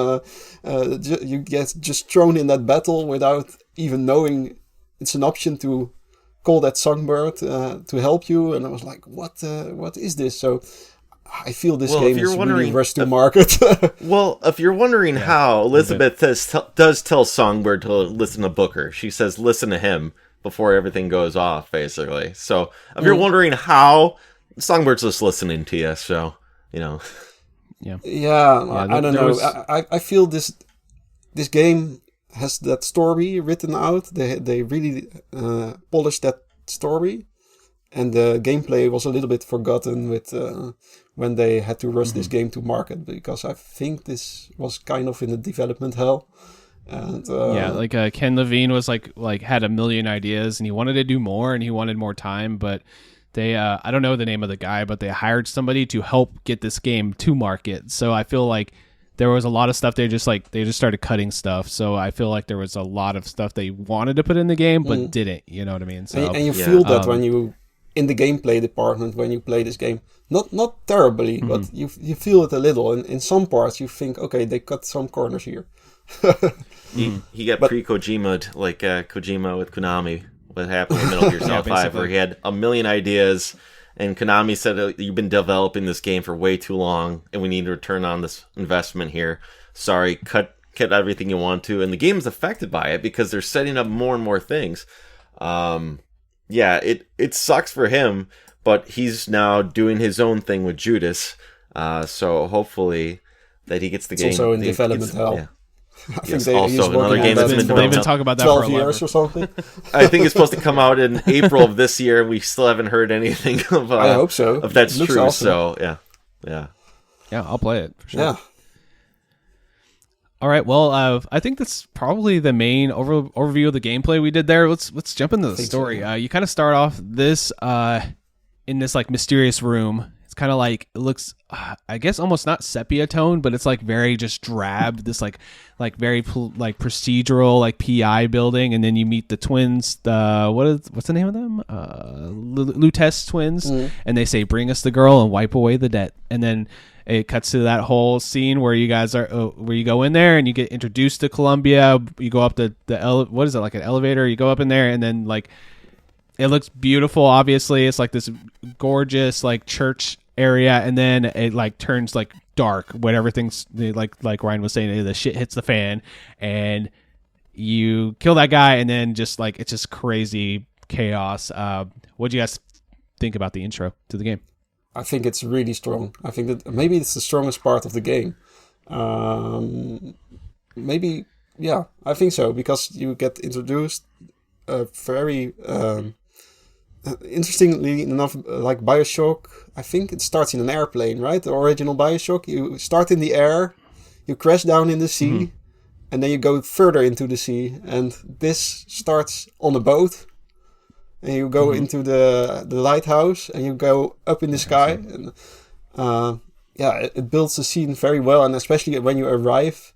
you get just thrown in that battle without even knowing it's an option to call that Songbird to help you. And I was like, what is this? So I feel this game is really rushed to market. Well, if you're wondering how, Elizabeth does tell Songbird to listen to Booker. She says, listen to him before everything goes off, basically. So if you're wondering how, Songbird's just listening to you, so, you know. I don't know. I feel this game has that story written out. They really polished that story, and the gameplay was a little bit forgotten with when they had to rush this game to market, because I think this was kind of in the development hell. And Ken Levine was like had a million ideas, and he wanted to do more, and he wanted more time, but they I don't know the name of the guy, but they hired somebody to help get this game to market. So I feel like there was a lot of stuff they just started cutting stuff. So I feel like there was a lot of stuff they wanted to put in the game but didn't, you know what I mean? So and you feel that when you in the gameplay department when you play this game, not terribly, but you feel it a little, and in some parts you think, okay, they cut some corners here. He got pre-Kojima'd, like Kojima with Konami. What happened with Metal Gear Solid 5, where he had a million ideas, and Konami said, you've been developing this game for way too long, and we need to return on this investment here. Sorry, cut everything you want to. And the game is affected by it because they're setting up more and more things. It sucks for him, but he's now doing his own thing with Judas. So hopefully that he gets the game. It's also in development hell. Yeah. I think also another game that's been developed. They've been talking about that 12 for years or something. I think it's supposed to come out in April of this year, and we still haven't heard anything of. I hope so. If that's true, awesome. So yeah, I'll play it for sure. Yeah. All right. Well, I think that's probably the main overview of the gameplay we did there. Let's jump into the story. So. You kind of start off this in this like mysterious room. Kind of like it looks I guess almost not sepia tone, but it's like very just drab, this like very like procedural like PI building, and then you meet the twins, what's the name of them, Lutece twins, and they say, bring us the girl and wipe away the debt. And then it cuts to that whole scene where you guys are where you go in there and you get introduced to Columbia. You go up what is it, like an elevator, you go up in there, and then like it looks beautiful. Obviously it's like this gorgeous like church area, and then it like turns like dark when everything's like Ryan was saying, the shit hits the fan, and you kill that guy, and then just like it's just crazy chaos. What do you guys think about the intro to the game? I think it's really strong. I think that maybe it's the strongest part of the game. Maybe, yeah, I think so, because you get introduced very interestingly enough, like Bioshock, I think it starts in an airplane, right? The original Bioshock, you start in the air, you crash down in the sea, and then you go further into the sea. And this starts on a boat, and you go into the lighthouse, and you go up in the sky. And it builds the scene very well, and especially when you arrive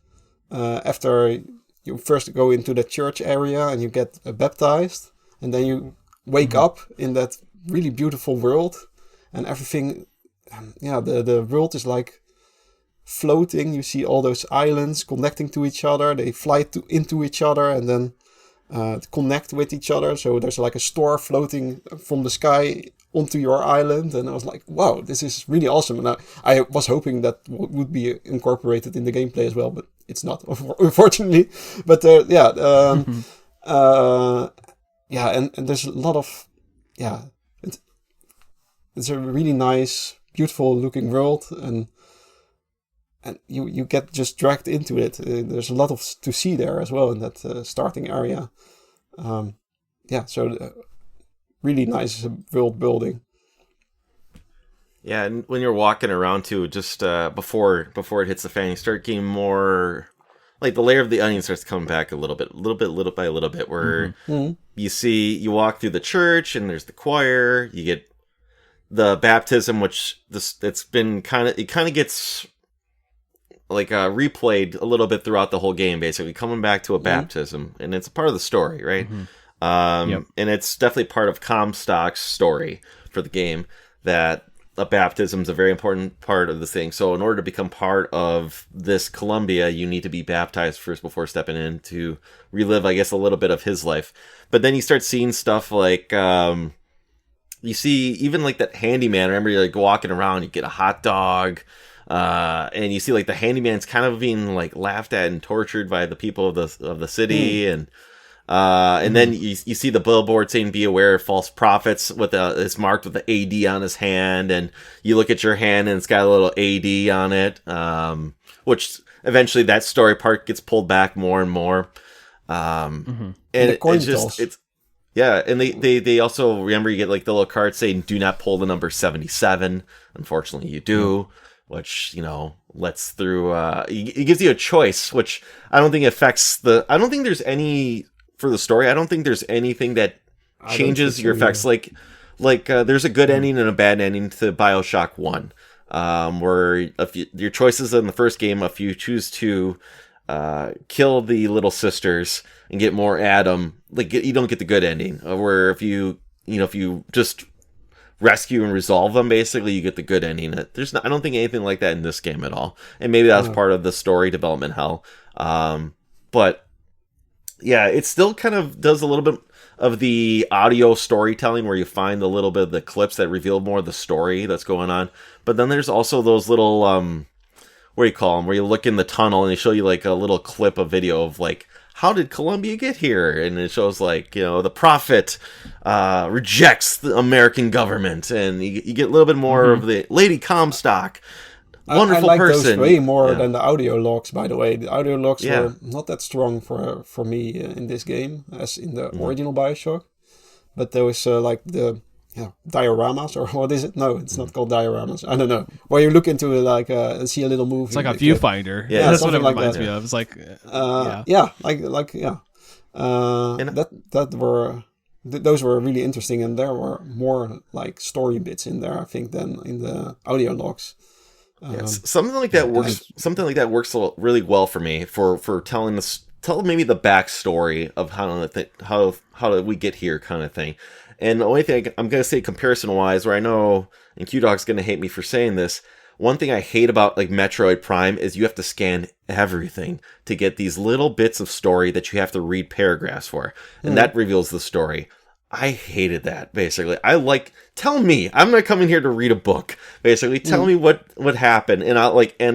after you first go into the church area and you get baptized. and then you wake up in that really beautiful world, and everything, the world is like floating. You see all those islands connecting to each other. They fly into each other and then connect with each other. So there's like a store floating from the sky onto your island, and I was like, wow, this is really awesome. And I was hoping that would be incorporated in the gameplay as well, but it's not, unfortunately. But and there's a lot of it's a really nice, beautiful looking world, and you get just dragged into it. There's a lot to see there as well in that starting area. Really nice world building. Yeah, and when you're walking around too, just before it hits the fan, you start getting more, like the layer of the onion starts coming back a little bit by a little bit, where you walk through the church and there's the choir, you get the baptism, which it kind of gets like replayed a little bit throughout the whole game, basically coming back to a baptism, and it's a part of the story, right? And it's definitely part of Comstock's story for the game, that a baptism is a very important part of the thing. So in order to become part of this Columbia, you need to be baptized first before stepping in to relive, I guess, a little bit of his life. But then you start seeing stuff like, you see even like that handyman. Remember, you're like walking around, you get a hot dog, and you see like the handyman's kind of being like laughed at and tortured by the people of the city, and then you see the billboard saying "Be aware of false prophets" it's marked with the AD on his hand, and you look at your hand and it's got a little AD on it, which eventually that story part gets pulled back more and more, and it's and they also, remember, you get like the little card saying "Do not pull the number 77." Unfortunately, you do. Which, lets through, it gives you a choice, which I don't think affects I don't think there's any, for the story, I don't think there's anything that changes your effects. Like there's a good ending and a bad ending to Bioshock 1, where your choices in the first game, if you choose to kill the little sisters and get more Adam, you don't get the good ending. Where if you just rescue and resolve them, basically you get the good ending. I don't think anything like that in this game at all, and maybe that's part of the story development hell, but yeah, it still kind of does a little bit of the audio storytelling, where you find a little bit of the clips that reveal more of the story that's going on. But then there's also those little what do you call them, where you look in the tunnel and they show you like a little clip of video of like, how did Columbia get here? And it shows like, the prophet rejects the American government, and you get a little bit more of the Lady Comstock, wonderful I like person. those way more than the audio logs, by the way. The audio logs were not that strong for me in this game as in the original Bioshock. But there was like the dioramas, or what is it? No, it's not called dioramas. I don't know. Where you look into like and see a little movie. It's like a viewfinder. That's what it reminds me of. It's like those were really interesting, and there were more like story bits in there, I think, than in the audio logs. Something like that works. Something like that works really well for me for telling maybe the backstory of how did we get here, kind of thing. And the only thing I'm going to say comparison-wise, where I know, and Q-Dog's going to hate me for saying this, one thing I hate about like Metroid Prime is you have to scan everything to get these little bits of story that you have to read paragraphs for. And that reveals the story. I hated that, basically. Tell me. I'm not coming here to read a book. Basically, tell me what happened. And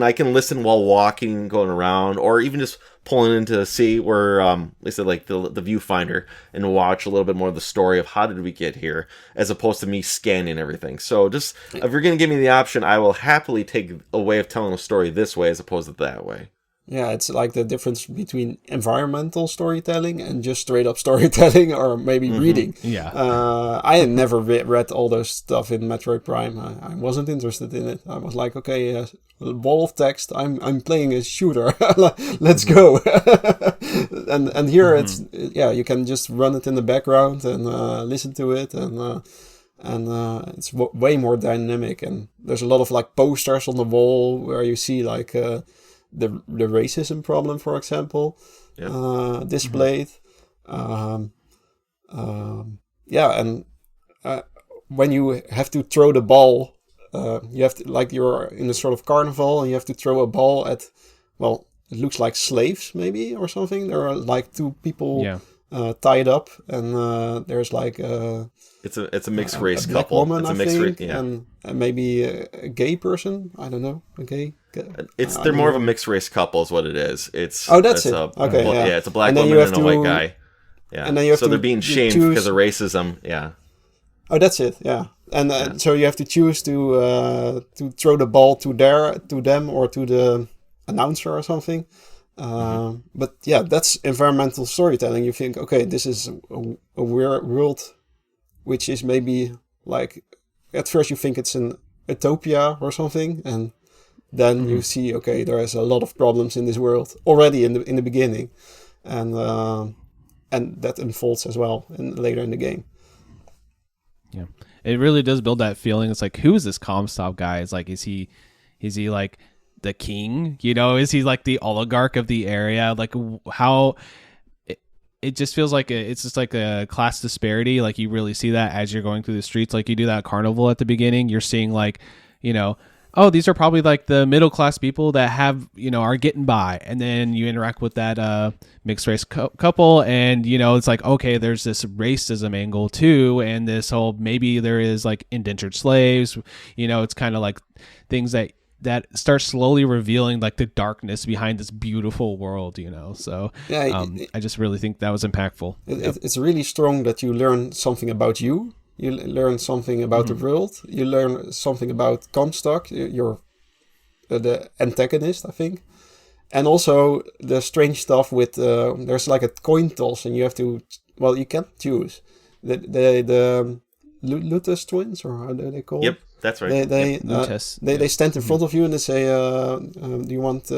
I can listen while walking, going around, or even just pulling into the sea where they said like the viewfinder, and watch a little bit more of the story of how did we get here, as opposed to me scanning everything. So just, if you're going to give me the option, I will happily take a way of telling a story this way as opposed to that way. Yeah, it's like the difference between environmental storytelling and just straight up storytelling, or maybe reading. Yeah. I had never read all those stuff in Metroid Prime. I wasn't interested in it. I was like, okay, a wall of text. I'm playing a shooter. Let's go. and here it's you can just run it in the background and listen to it, and it's way more dynamic. And there's a lot of like posters on the wall where you see like the racism problem, for example, displayed. And when you have to throw the ball, you have to, like, you're in a sort of carnival and you have to throw a ball at, well, it looks like slaves maybe or something. There are like two people tied up, and there's like it's a mixed race a black couple. woman, It's a I mixed think, race, yeah. and maybe a gay person. I don't know, a gay. They're more of a mixed race couple, is what it is. It's that's it. Okay, yeah. it's a black And then woman you have and a white guy. Yeah, and then you have so to they're being shamed choose- because of racism. Yeah, Oh, that's it. Yeah, and so you have to choose to throw the ball to them or to the announcer or something. But yeah, that's environmental storytelling. You think, okay, this is a world which is maybe like, at first you think it's an utopia or something, and then you see, okay, there is a lot of problems in this world already in the beginning, and that unfolds as well later in the game. Yeah, it really does build that feeling. It's like, who is this Comstock guy? It's like, is he like the king? You know, is he like the oligarch of the area? Like, how it just feels like it's just like a class disparity. Like, you really see that as you're going through the streets. Like, you do that carnival at the beginning, you're seeing like, you know, oh, these are probably like the middle class people that have, you know, are getting by, and then you interact with that mixed race couple, and you know, it's like, okay, there's this racism angle too, and this whole, maybe there is like indentured slaves, you know, it's kind of like things that start slowly revealing like the darkness behind this beautiful world, you know. So I just really think that was impactful. It's really strong that you learn something about you. You learn something about the world. You learn something about Comstock, you're the antagonist, I think. And also the strange stuff with, there's like a coin toss, and you have to, well, you can't choose. The Lutus twins, or how are they called? Yep, that's right. They stand in front of you and they say, do you want,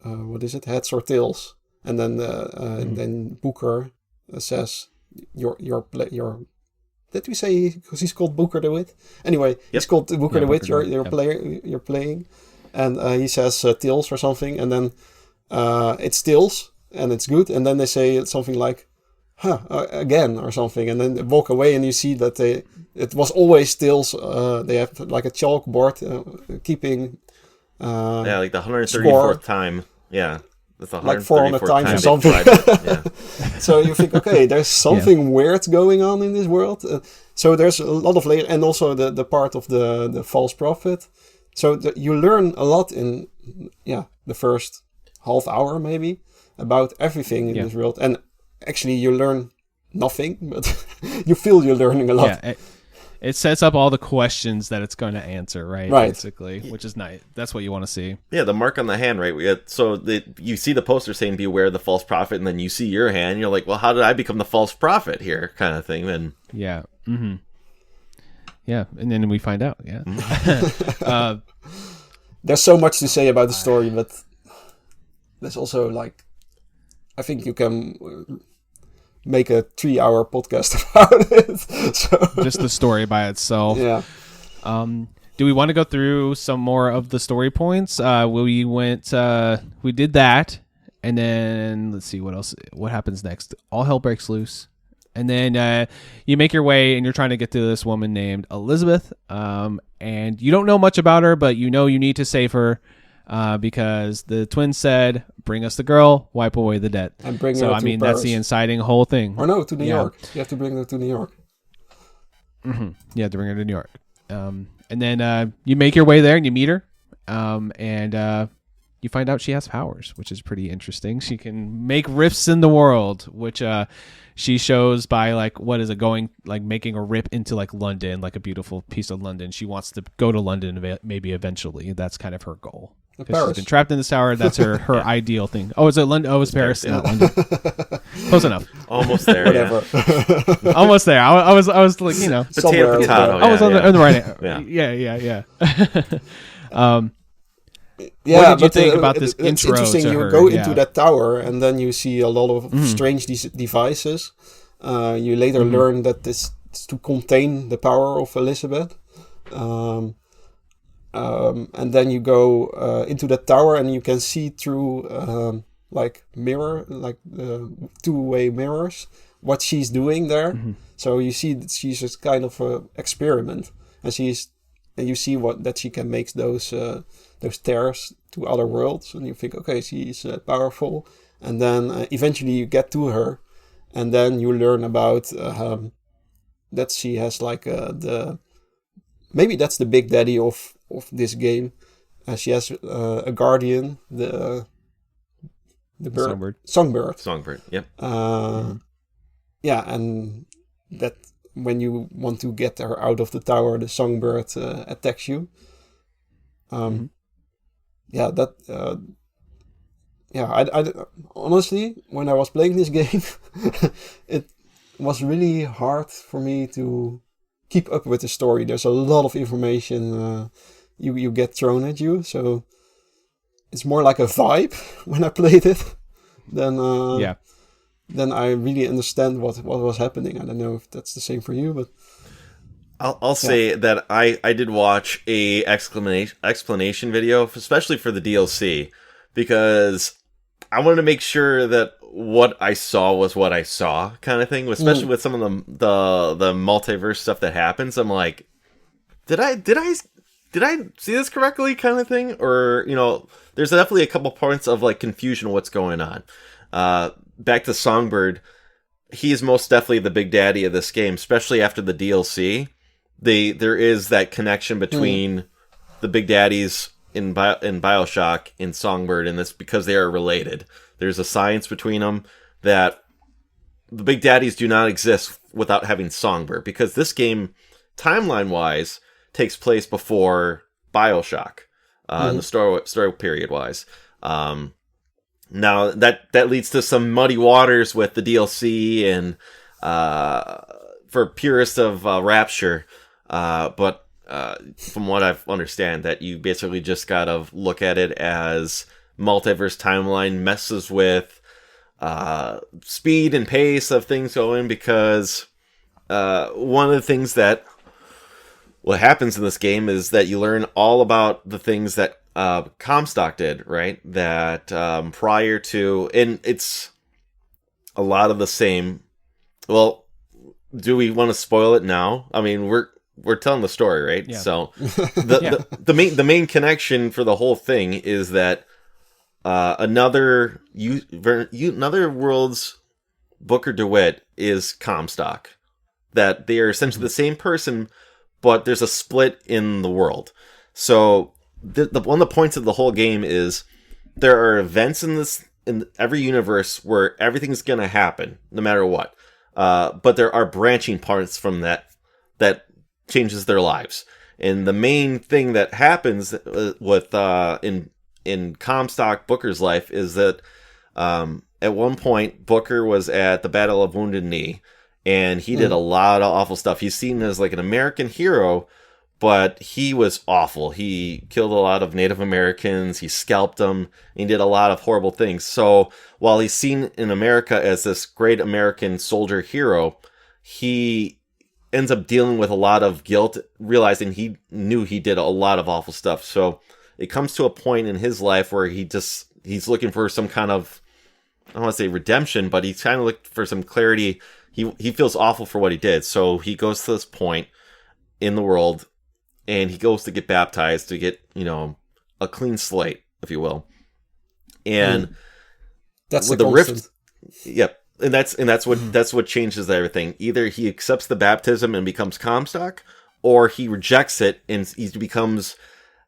what is it, heads or tails? And then Booker says, your did we say because he's called Booker DeWitt? Anyway, he's called Booker DeWitt. You're playing, and he says tails or something, and then it's tails and it's good, and then they say something like again or something, and then they walk away, and you see that it was always tails. They have like a chalkboard keeping like the 134th time. Yeah. That's like 400 times or something. So you think, okay, there's something weird going on in this world. So there's a lot of layers, and also the part of the false prophet. So you learn a lot in the first half hour maybe about everything in this world. And actually you learn nothing, but you feel you're learning a lot. Yeah, it sets up all the questions that it's going to answer, right? Basically, which is nice. That's what you want to see. Yeah, the mark on the hand, right? You see the poster saying "Beware of the false prophet," and then you see your hand, and you're like, "Well, how did I become the false prophet here?" Kind of thing. And yeah, and then we find out. Yeah, there's so much to say about the story, but there's also like, I think you can make a 3-hour podcast about it. So just the story by itself. Yeah. Do we want to go through some more of the story points? We did that, and then let's see what else. What happens next? All hell breaks loose, and then you make your way, and you're trying to get to this woman named Elizabeth. And you don't know much about her, but you know you need to save her. Because the twins said, "Bring us the girl, wipe away the debt." And bring her so to I mean, Paris. that's the inciting whole thing. Or no, to New York. You have to bring her to New York. Yeah, to bring her to New York. And then you make your way there and you meet her, and you find out she has powers, which is pretty interesting. She can make rifts in the world, which she shows by making a rip into like London, like a beautiful piece of London. She wants to go to London maybe eventually. That's kind of her goal. Because she's been trapped in this tower. That's her ideal thing. Oh, is it London? Oh, it's Paris, not London. Close enough. Almost there. Whatever. Yeah. Almost there. I was like, you know, potato. I was on the right. Yeah. What did you think about this intro? It's interesting. To you her? go into that tower, and then you see a lot of strange devices. You later learn that this is to contain the power of Elizabeth. And then you go into that tower, and you can see through like mirror, like two-way mirrors, what she's doing there. So you see that she's just kind of a experiment, and you see that she can make those tears to other worlds, and you think, okay, she's powerful, and then eventually you get to her, and then you learn about that she has like maybe that's the big daddy of this game. She has a guardian, the bird, songbird. Yep. Yeah, and that when you want to get her out of the tower, the songbird attacks you. Yeah, that. I honestly, when I was playing this game, it was really hard for me to keep up with the story. There's a lot of information you get thrown at you, so it's more like a vibe when I played it than then I really understand what was happening. I don't know if that's the same for you, but I'll say that I did watch a explanation video, especially for the DLC, because I wanted to make sure that what I saw was what I saw, kind of thing. Especially with some of the multiverse stuff that happens. I'm like, did I see this correctly, kind of thing? Or, there's definitely a couple points of like confusion of what's going on. Back to Songbird, he is most definitely the big daddy of this game, especially after the DLC. There is that connection between the big daddies in Bioshock and Songbird, and that's because they are related. There's a science between them that the big daddies do not exist without having Songbird, because this game, timeline-wise, takes place before Bioshock, in the story period-wise. Now, that leads to some muddy waters with the DLC and for purists of Rapture. But from what I understand, that you basically just gotta look at it as multiverse timeline messes with speed and pace of things going, because one of the things that what happens in this game is that you learn all about the things that Comstock did, right? That prior to, and it's a lot of the same. Well, do we want to spoil it now? I mean, we're telling the story, right? Yeah. So the main connection for the whole thing is that another world's Booker DeWitt is Comstock. That they are essentially the same person, but there's a split in the world. So one of the points of the whole game is there are events in every universe where everything's going to happen, no matter what. But there are branching parts from that changes their lives. And the main thing that happens with in Comstock Booker's life is that at one point Booker was at the Battle of Wounded Knee, and he did a lot of awful stuff. He's seen as like an American hero, but he was awful. He killed a lot of Native Americans. He scalped them. He did a lot of horrible things. So while he's seen in America as this great American soldier hero, he ends up dealing with a lot of guilt, realizing he knew he did a lot of awful stuff. So it comes to a point in his life where he's looking for some kind of, I don't want to say redemption, but he's kind of looking for some clarity. He feels awful for what he did. So he goes to this point in the world, and he goes to get baptized to get, a clean slate, if you will. And that's with the rift. Yep. And that's what changes everything. Either he accepts the baptism and becomes Comstock, or he rejects it and he becomes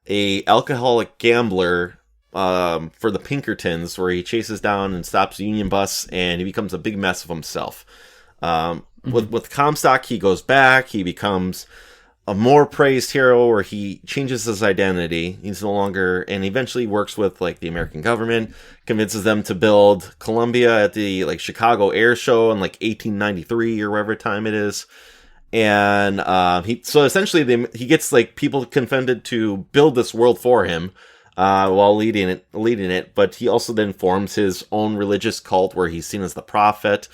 a alcoholic gambler for the Pinkertons, where he chases down and stops a Union bus, and he becomes a big mess of himself. With Comstock, he goes back. He becomes a more praised hero, where he changes his identity. He's no longer, and eventually works with like the American government, convinces them to build Columbia at the like Chicago Air Show in like 1893 or whatever time it is. And so essentially he gets like people confounded to build this world for him while leading it. But he also then forms his own religious cult where he's seen as the prophet,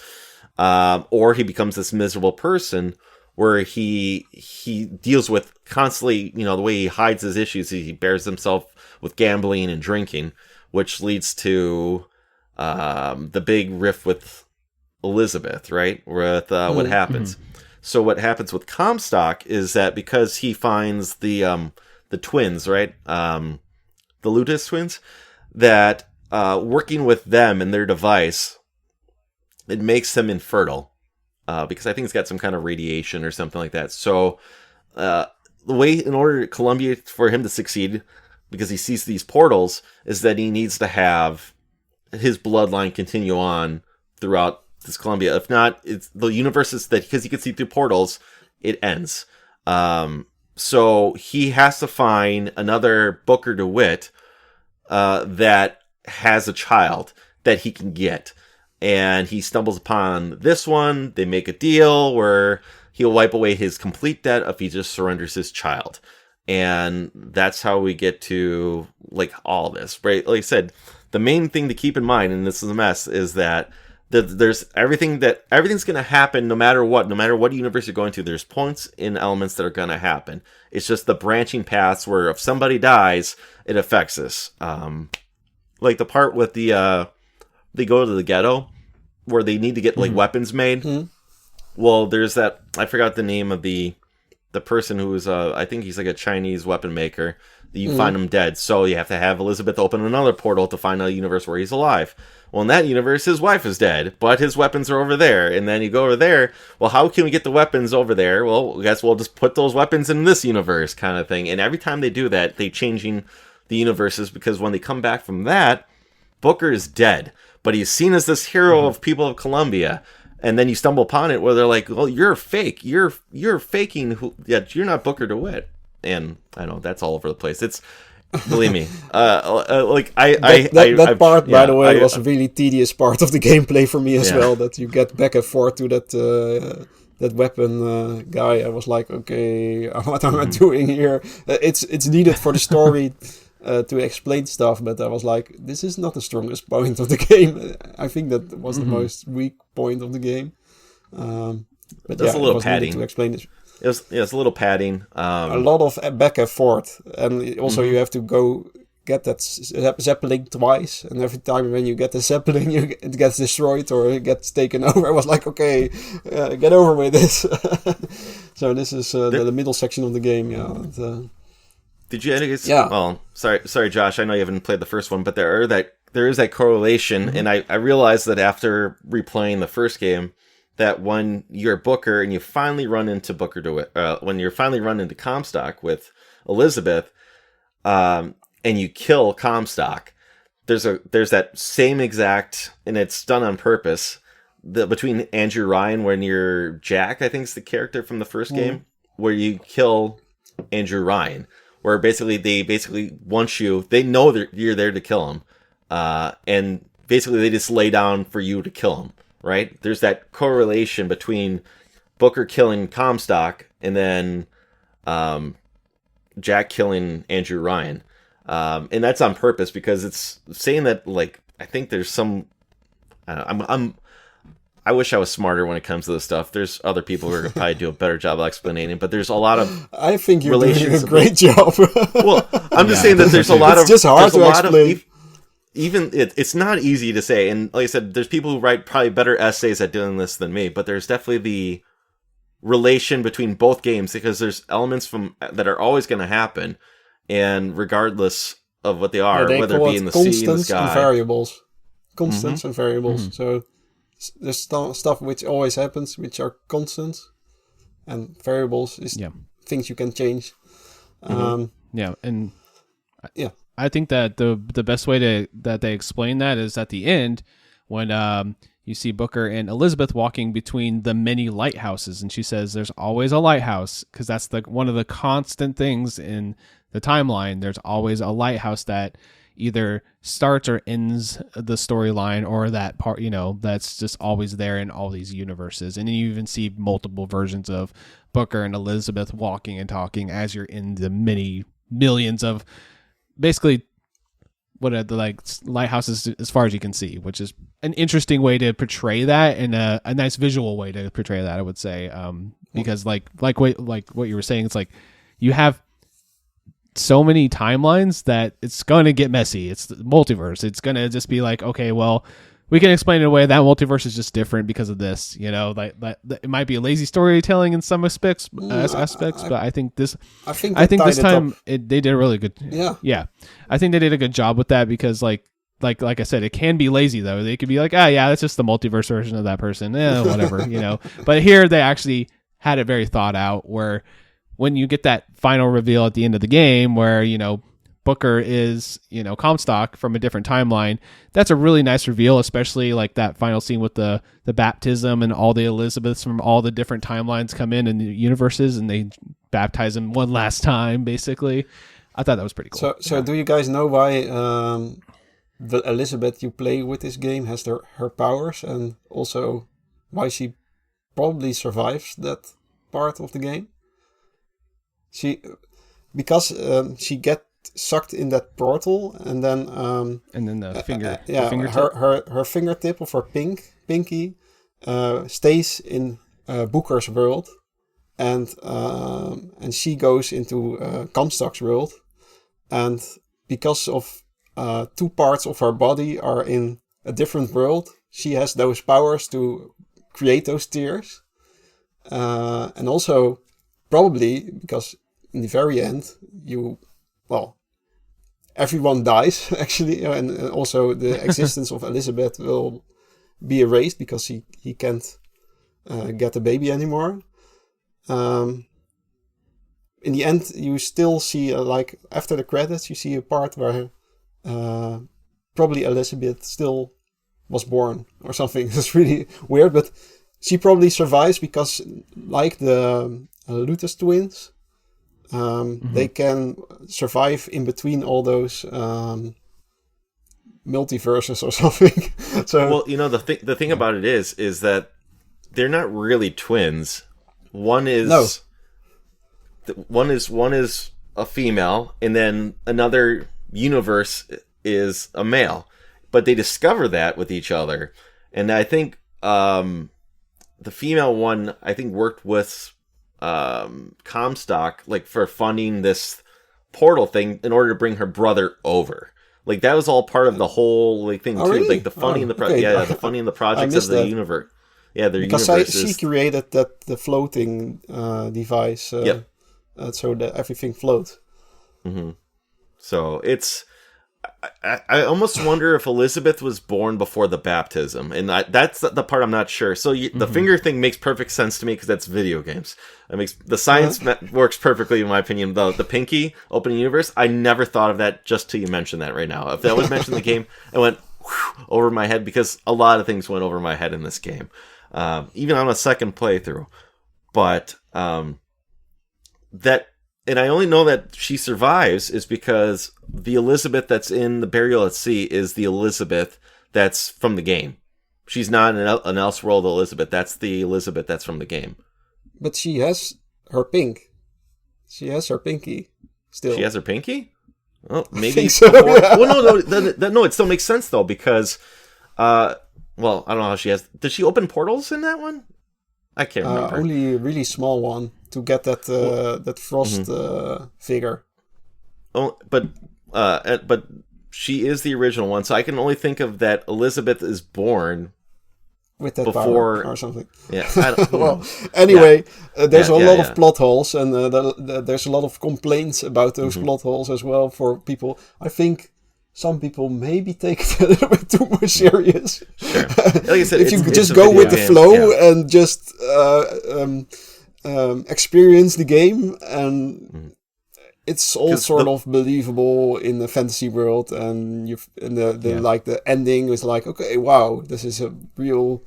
or he becomes this miserable person where he deals with constantly, the way he hides his issues. He bears himself with gambling and drinking, which leads to the big riff with Elizabeth, right? With what happens. So what happens with Comstock is that because he finds the twins, right? The Ludus twins, that working with them and their device, it makes them infertile. Because I think it's got some kind of radiation or something like that. So the way, in order Columbia, for him to succeed, because he sees these portals, is that he needs to have his bloodline continue on throughout this Columbia. If not, it's the universe is that, because he can see through portals, it ends. So he has to find another Booker DeWitt that has a child that he can get. And he stumbles upon this one. They make a deal where he'll wipe away his complete debt if he just surrenders his child. And that's how we get to, like, all this, right? Like I said, the main thing to keep in mind, and this is a mess, is that there's everything's going to happen no matter what universe you're going to. There's points and elements that are going to happen. It's just the branching paths where if somebody dies, it affects us. Like the part with the they go to the ghetto where they need to get like weapons made. Well, there's that, I forgot the name of the person who's I think he's like a Chinese weapon maker. You find him dead, so you have to have Elizabeth open another portal to find a universe where he's alive. Well, in that universe, his wife is dead, but his weapons are over there. And then you go over there, well, how can we get the weapons over there? Well, I guess we'll just put those weapons in this universe, kind of thing. And every time they do that, they changing the universes, because when they come back from that, Booker is dead, but he's seen as this hero of people of Columbia. And then you stumble upon it where they're like, well, you're fake. You're faking. You're not Booker DeWitt. And I know that's all over the place. It's, believe me, like that part, by the way, was a really tedious part of the gameplay for me as well. That you get back and forth to that weapon guy. I was like, okay, what am I doing here? It's needed for the story to explain stuff, but I was like, this is not the strongest point of the game. I think that was the most weak point of the game. But that's a little padding to explain this. It's a little padding. A lot of back and forth, and also you have to go get that Zeppelin twice, and every time when you get the Zeppelin, it gets destroyed or it gets taken over. I was like, okay, get over with this. So this is the middle section of the game. Did you? Well, sorry, Josh. I know you haven't played the first one, but there is that correlation, and I realized that after replaying the first game, that when you're Booker and you finally run into Booker DeWitt, when you finally run into Comstock with Elizabeth, and you kill Comstock, there's that same exact, and it's done on purpose, between Andrew Ryan when you're Jack, I think is the character from the first game, where you kill Andrew Ryan, where they want you, they know that you're there to kill him, and basically they just lay down for you to kill him. Right? There's that correlation between Booker killing Comstock and then Jack killing Andrew Ryan. And that's on purpose, because it's saying that, like, I think there's some, I wish I was smarter when it comes to this stuff. There's other people who are going to probably do a better job of explaining, but there's a lot of I think you're doing a great job. Well, I'm just saying that there's a lot it's just hard to explain. Even it's not easy to say, and like I said, there's people who write probably better essays at doing this than me, but there's definitely the relation between both games, because there's elements that are always going to happen, and regardless of what they are, whether it be in the sea, in the sky. And variables. Constants and variables. So there's stuff which always happens, which are constants, and variables is things you can change. I think that the best way that they explain that is at the end, when you see Booker and Elizabeth walking between the many lighthouses, and she says there's always a lighthouse, because that's one of the constant things in the timeline. There's always a lighthouse that either starts or ends the storyline, or that part, that's just always there in all these universes. And then you even see multiple versions of Booker and Elizabeth walking and talking as you're in the many millions of basically what are the lighthouses as far as you can see, which is an interesting way to portray that, and a nice visual way to portray that, I would say, because like what you were saying, it's like you have so many timelines that it's going to get messy. It's the multiverse. It's going to just be like, okay, well, we can explain it away. That multiverse is just different because of this, like it might be a lazy storytelling in some aspects, but I think this time they did a really good. Yeah. I think they did a good job with that because like I said, it can be lazy though. They could be like, that's just the multiverse version of that person. Whatever, But here they actually had it very thought out where when you get that final reveal at the end of the game where, Booker is, Comstock from a different timeline. That's a really nice reveal, especially like that final scene with the baptism and all the Elizabeths from all the different timelines come in the universes and they baptize him one last time, basically. I thought that was pretty cool. So do you guys know why the Elizabeth you play with this game has her powers, and also why she probably survives that part of the game? Because she gets sucked in that portal, and then the finger, the fingertip. Her fingertip of her pinky stays in Booker's world, and she goes into Comstock's world, and because of 2 parts of her body are in a different world, she has those powers to create those tears, and also probably because in the very end everyone dies, actually, and also the existence of Elizabeth will be erased because he can't get a baby anymore. In the end, you still see, after the credits, you see a part where probably Elizabeth still was born or something. It's really weird, but she probably survives because, like the Luthus twins, they can survive in between all those multiverses or something. So, well, the thing about it is that they're not really twins. One is a female, and then another universe is a male. But they discover that with each other, and I think the female one worked with Comstock for funding this portal thing in order to bring her brother over. That was all part of the whole thing too. Really? The funding the funding the projects of the universe. Yeah, their because she created the floating device, so that everything floats. Mm-hmm. So it's. I almost wonder if Elizabeth was born before the baptism, and that's the part I'm not sure. So the finger thing makes perfect sense to me because that's video games. It makes the science works perfectly in my opinion. The pinky opening universe, I never thought of that just till you mentioned that right now. If that was mentioned in the game, it went over my head because a lot of things went over my head in this game, even on a second playthrough. But and I only know that she survives is because the Elizabeth that's in the Burial at Sea is the Elizabeth that's from the game. She's not an Elseworld Elizabeth. That's the Elizabeth that's from the game. But she has her pink. She has her pinky still. She has her pinky? Oh, maybe. I think so, yeah. Well, no, it still makes sense though because, I don't know how she has. Did she open portals in that one? I can't remember. Only a really small one to get that frost figure. Oh, but she is the original one, so I can only think of that Elizabeth is born with that before power or something. Yeah. I don't, well, anyway, there's a lot of plot holes, and there's a lot of complaints about those plot holes as well for people. I think some people maybe take it a little bit too much serious. Sure. Like I said, if you just go with the flow and just experience the game, and it's all sort of believable in the fantasy world, and the ending is like, okay, wow, this is a real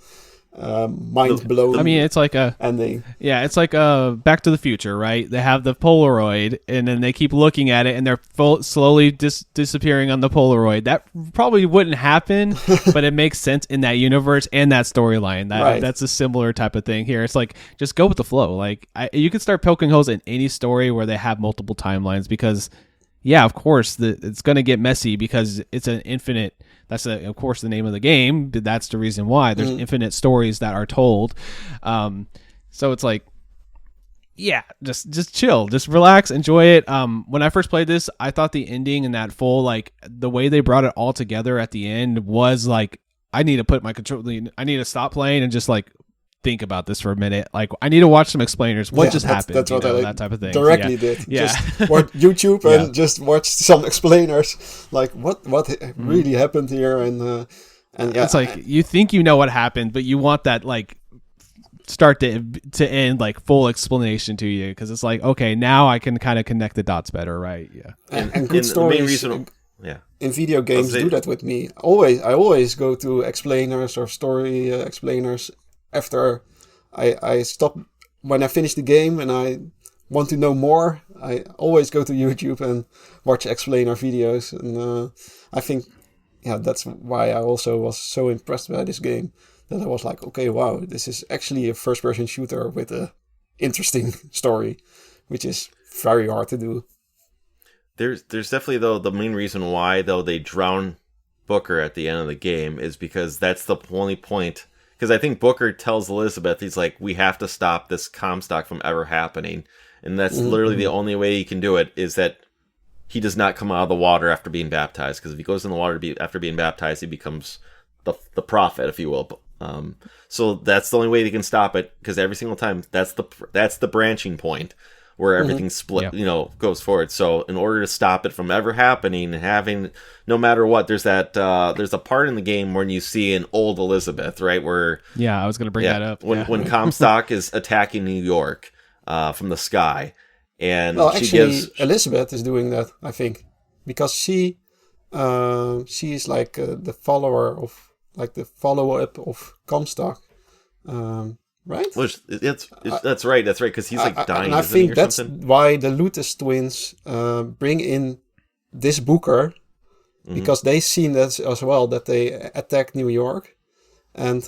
mind blowing. I mean, it's like a ending. Yeah, it's like Back to the Future, right? They have the Polaroid, and then they keep looking at it, and they're slowly disappearing on the Polaroid. That probably wouldn't happen, but it makes sense in that universe and that storyline. That's a similar type of thing here. It's like just go with the flow. Like you could start poking holes in any story where they have multiple timelines because, yeah, of course, it's going to get messy because it's an infinite. That's, of course, the name of the game. But that's the reason why. There's infinite stories that are told. So it's like, yeah, just chill, just relax, enjoy it. When I first played this, I thought the ending and that full, like, the way they brought it all together at the end was like, I need to put my control, I need to stop playing and just like think about this for a minute. Like, I need to watch some explainers. What just happened? That's what I that type of thing. directly did. Yeah. Just watch YouTube and just watch some explainers. Like what really happened here, and yeah, it's like you think you know what happened, but you want that like start to end like full explanation to you, because it's like, okay, now I can kind of connect the dots better, right? Yeah. And good stories in video games do that with me. I always go to explainers or story explainers after I stop. When I finish the game and I want to know more, I always go to YouTube and watch explainer videos. And I think, that's why I also was so impressed by this game, that I was like, okay, wow, this is actually a first-person shooter with a interesting story, which is very hard to do. There's definitely, though, the main reason why, though, they drown Booker at the end of the game is because that's the only point. Because I think Booker tells Elizabeth, he's like, we have to stop this Comstock from ever happening. And that's literally the only way he can do it, is that he does not come out of the water after being baptized. Because if he goes in the water after being baptized, he becomes the prophet, if you will. So that's the only way they can stop it, because every single time that's the branching point where everything split, goes forward. So in order to stop it from ever happening and having, no matter what, there's a part in the game when you see an old Elizabeth, right? Where I was going to bring that up. When Comstock is attacking New York from the sky, and Elizabeth is doing that, I think, because she is like the follower of, like, the follow-up of Comstock, right? That's right, because he's like dying. And I think that's why the Lutus twins bring in this Booker, because they seen that as well, that they attacked New York, and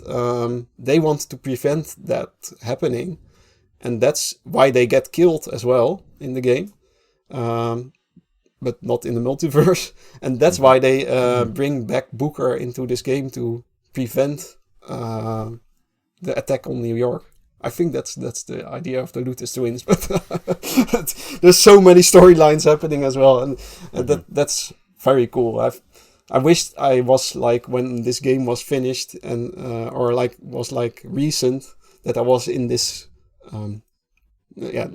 they want to prevent that happening, and that's why they get killed as well in the game. But not in the multiverse. And that's why they bring back Booker into this game to prevent the attack on New York. I think that's the idea of the Lutus twins. But there's so many storylines happening as well, and that's very cool. I wished I was like, when this game was finished and or like was like recent, that I was in this.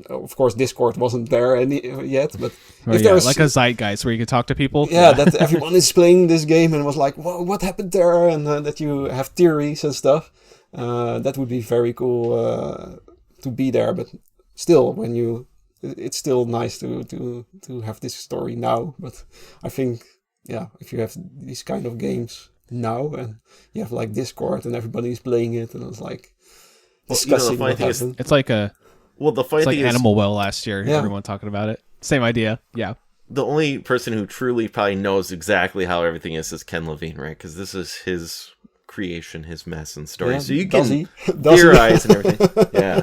Of course, Discord wasn't there yet, but if there's like a zeitgeist where you could talk to people, that everyone is playing this game and was like, "Whoa, what happened there?" and that you have theories and stuff, that would be very cool to be there. But still, it's still nice to have this story now. But I think, if you have these kind of games now and you have like Discord and everybody's playing it, and it's like discussing what happened. It's like a the funny thing is, Animal Well last year. Everyone talking about it. Same idea. Yeah. The only person who truly probably knows exactly how everything is Ken Levine, right? Because this is his creation, his mess and story. So you can theorize and everything. Yeah.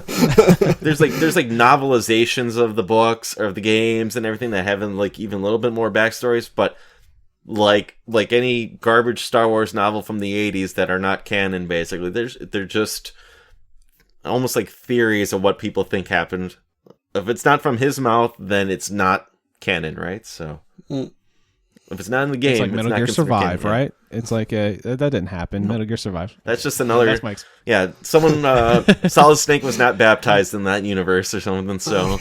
There's like novelizations of the books or of the games and everything that have like even a little bit more backstories, but like any garbage Star Wars novel from the 80s that are not canon, basically, they're just almost like theories of what people think happened. If it's not from his mouth, then it's not canon, right? So if it's not in the game, it's like Metal Gear Survive, canon, right? It's like that didn't happen. Metal Gear Survive. That's just another. Someone Solid Snake was not baptized in that universe or something. So.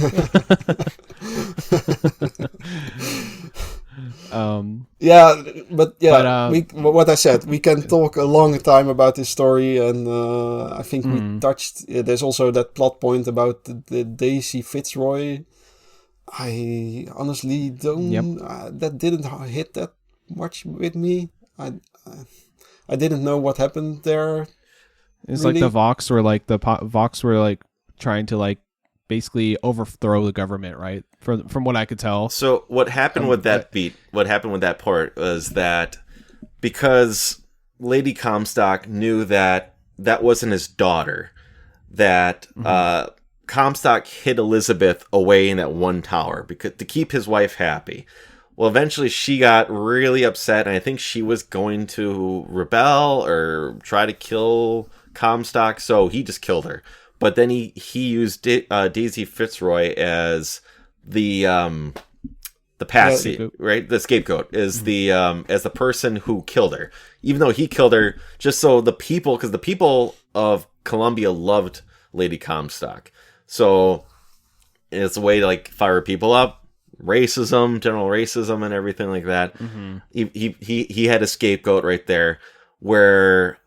What I said, we can talk a long time about this story, and I think we touched. There's also that plot point about the Daisy Fitzroy. I honestly don't. That didn't hit that much with me. I didn't know what happened there. It's really. Like the Vox were like trying to like basically overthrow the government, right? From what I could tell. So what happened with that what happened with that part was that because Lady Comstock knew that wasn't his daughter, that Comstock hid Elizabeth away in that one tower because to keep his wife happy. Well, eventually she got really upset, and I think she was going to rebel or try to kill Comstock, so he just killed her. but then he used Daisy Fitzroy as the patsy, right? The scapegoat is the as the person who killed her, even though he killed her just so because the people of Columbia loved Lady Comstock, so it's a way to like fire people up, general racism, and everything like that. He had a scapegoat right there, where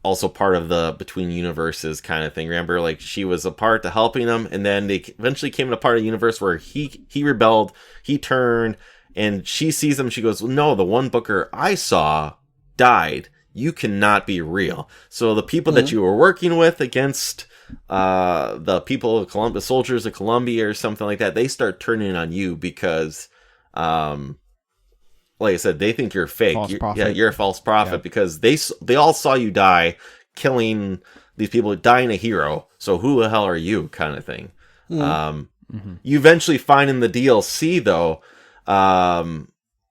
also part of the Between Universes kind of thing. Remember, like, she was a part to helping them, and then they eventually came in a part of the universe where he rebelled, he turned, and she sees him, she goes, no, the one Booker I saw died. You cannot be real. So the people that you were working with against the people of Columbia, soldiers of Columbia or something like that, they start turning on you because like I said, they think you're fake. You're a false prophet because they all saw you die, killing these people, dying a hero. So who the hell are you, kind of thing. You eventually find in the DLC though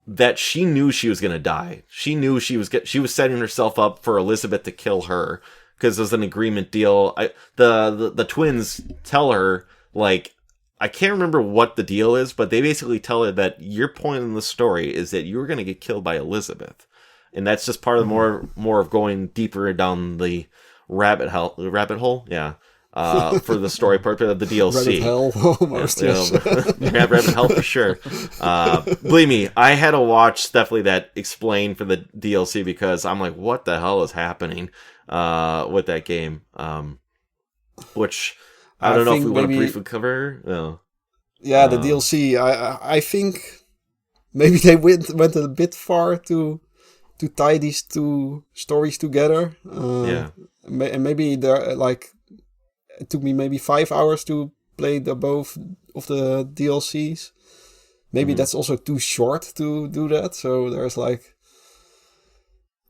that she knew she was going to die. She knew she was setting herself up for Elizabeth to kill her because it was an agreement deal. The twins tell her, like, I can't remember what the deal is, but they basically tell her that your point in the story is that you were going to get killed by Elizabeth. And that's just part of more of going deeper down the rabbit hole. Yeah. For the story part of the DLC. Rabbit hell, almost, yes. Rabbit hell for sure. Believe me, I had to watch definitely that explained for the DLC because I'm like, what the hell is happening with that game? Which I don't know if we want to briefly cover. No. Yeah, the DLC. I think maybe they went a bit far to tie these two stories together. And maybe they're like. It took me maybe 5 hours to play both of the DLCs. Maybe that's also too short to do that. So there's like...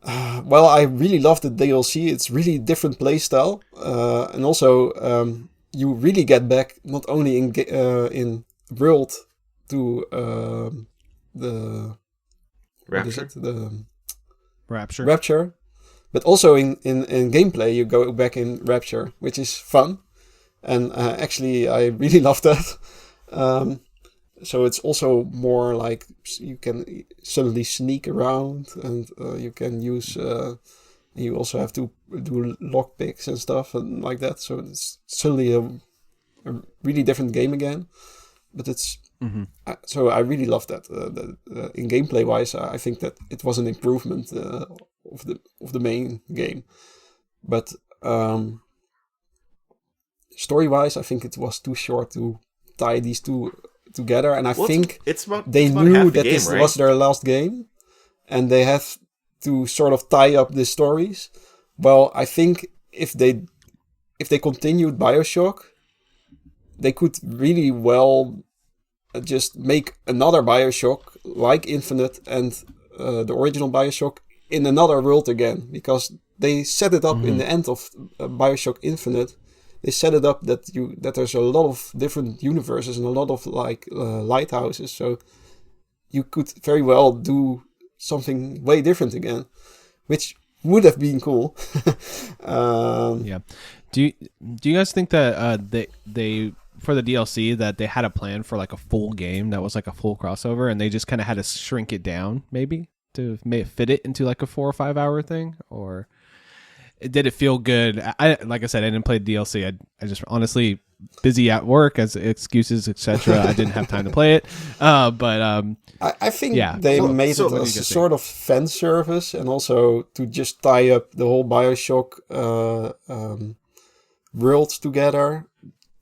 well, I really love the DLC. It's really different playstyle. And also, you really get back not only in world to the... Rapture? What is it? The Rapture. But also in gameplay, you go back in Rapture, which is fun. And actually, I really love that. So it's also more like you can suddenly sneak around and you can use... you also have to do lockpicks and stuff and like that. So it's suddenly a really different game again. But it's... so I really love that. In gameplay wise, I think that it was an improvement of the main game. But story wise, I think it was too short to tie these two together. And I think they knew that this was their last game, and they have to sort of tie up the stories. Well, I think if they continued Bioshock, they could really well just make another Bioshock like Infinite and the original Bioshock in another world again, because they set it up in the end of Bioshock Infinite. They set it up that there's a lot of different universes and a lot of like lighthouses, so you could very well do something way different again, which would have been cool. Yeah. Do you guys think that they for the DLC that they had a plan for like a full game that was like a full crossover, and they just kind of had to shrink it down maybe to fit it into like a 4 or 5 hour thing? Or did it feel good? Like I said, I didn't play the DLC. I just honestly busy at work as excuses, etc. I didn't have time to play it. But I think they made it as a sort of fan service, and also to just tie up the whole Bioshock worlds together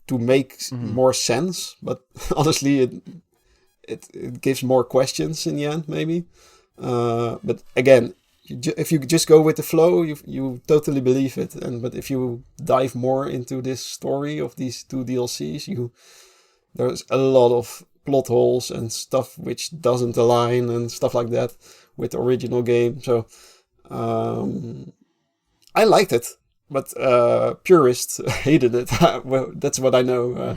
to make more sense. But honestly, it gives more questions in the end, maybe. But again, if you just go with the flow, you totally believe it. But if you dive more into this story of these two DLCs, there's a lot of plot holes and stuff which doesn't align and stuff like that with the original game. So I liked it, but purists hated it. Well, that's what I know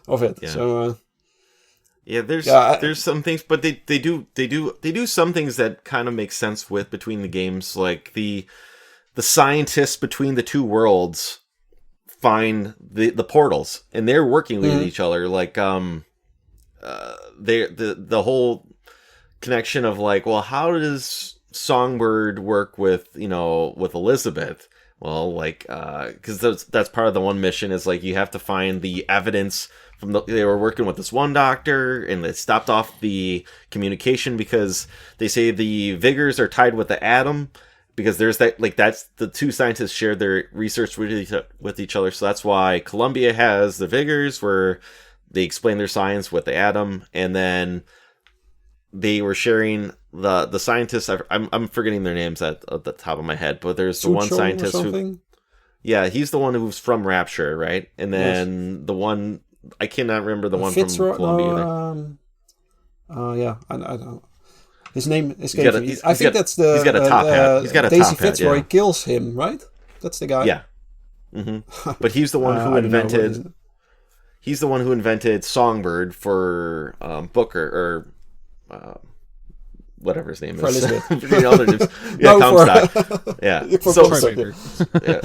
of it. Yeah. So. There's some things, but they do some things that kind of make sense between the games, like the scientists between the two worlds find the portals, and they're working with each other. Like the whole connection of like, well, how does Songbird work with with Elizabeth? Well, like because that's part of the one mission is like you have to find the evidence from they were working with this one doctor and they stopped off the communication because they say the vigors are tied with the atom. Because there's that's the two scientists shared their research with each other. So that's why Columbia has the vigors where they explain their science with the atom. And then they were sharing the scientists. I'm forgetting their names at the top of my head, but there's the one scientist who, he's the one who's from Rapture, right? And then the one, I cannot remember the one from Columbia. I don't. His name escapes me. I think that's the. He's got a top hat. He's got a Daisy top hat. Fitzroy Yeah. kills him, right? That's the guy. Yeah. But he's the one who invented. He's the one who invented Songbird for Booker or whatever his name for is. Elizabeth. Comstock. Yeah.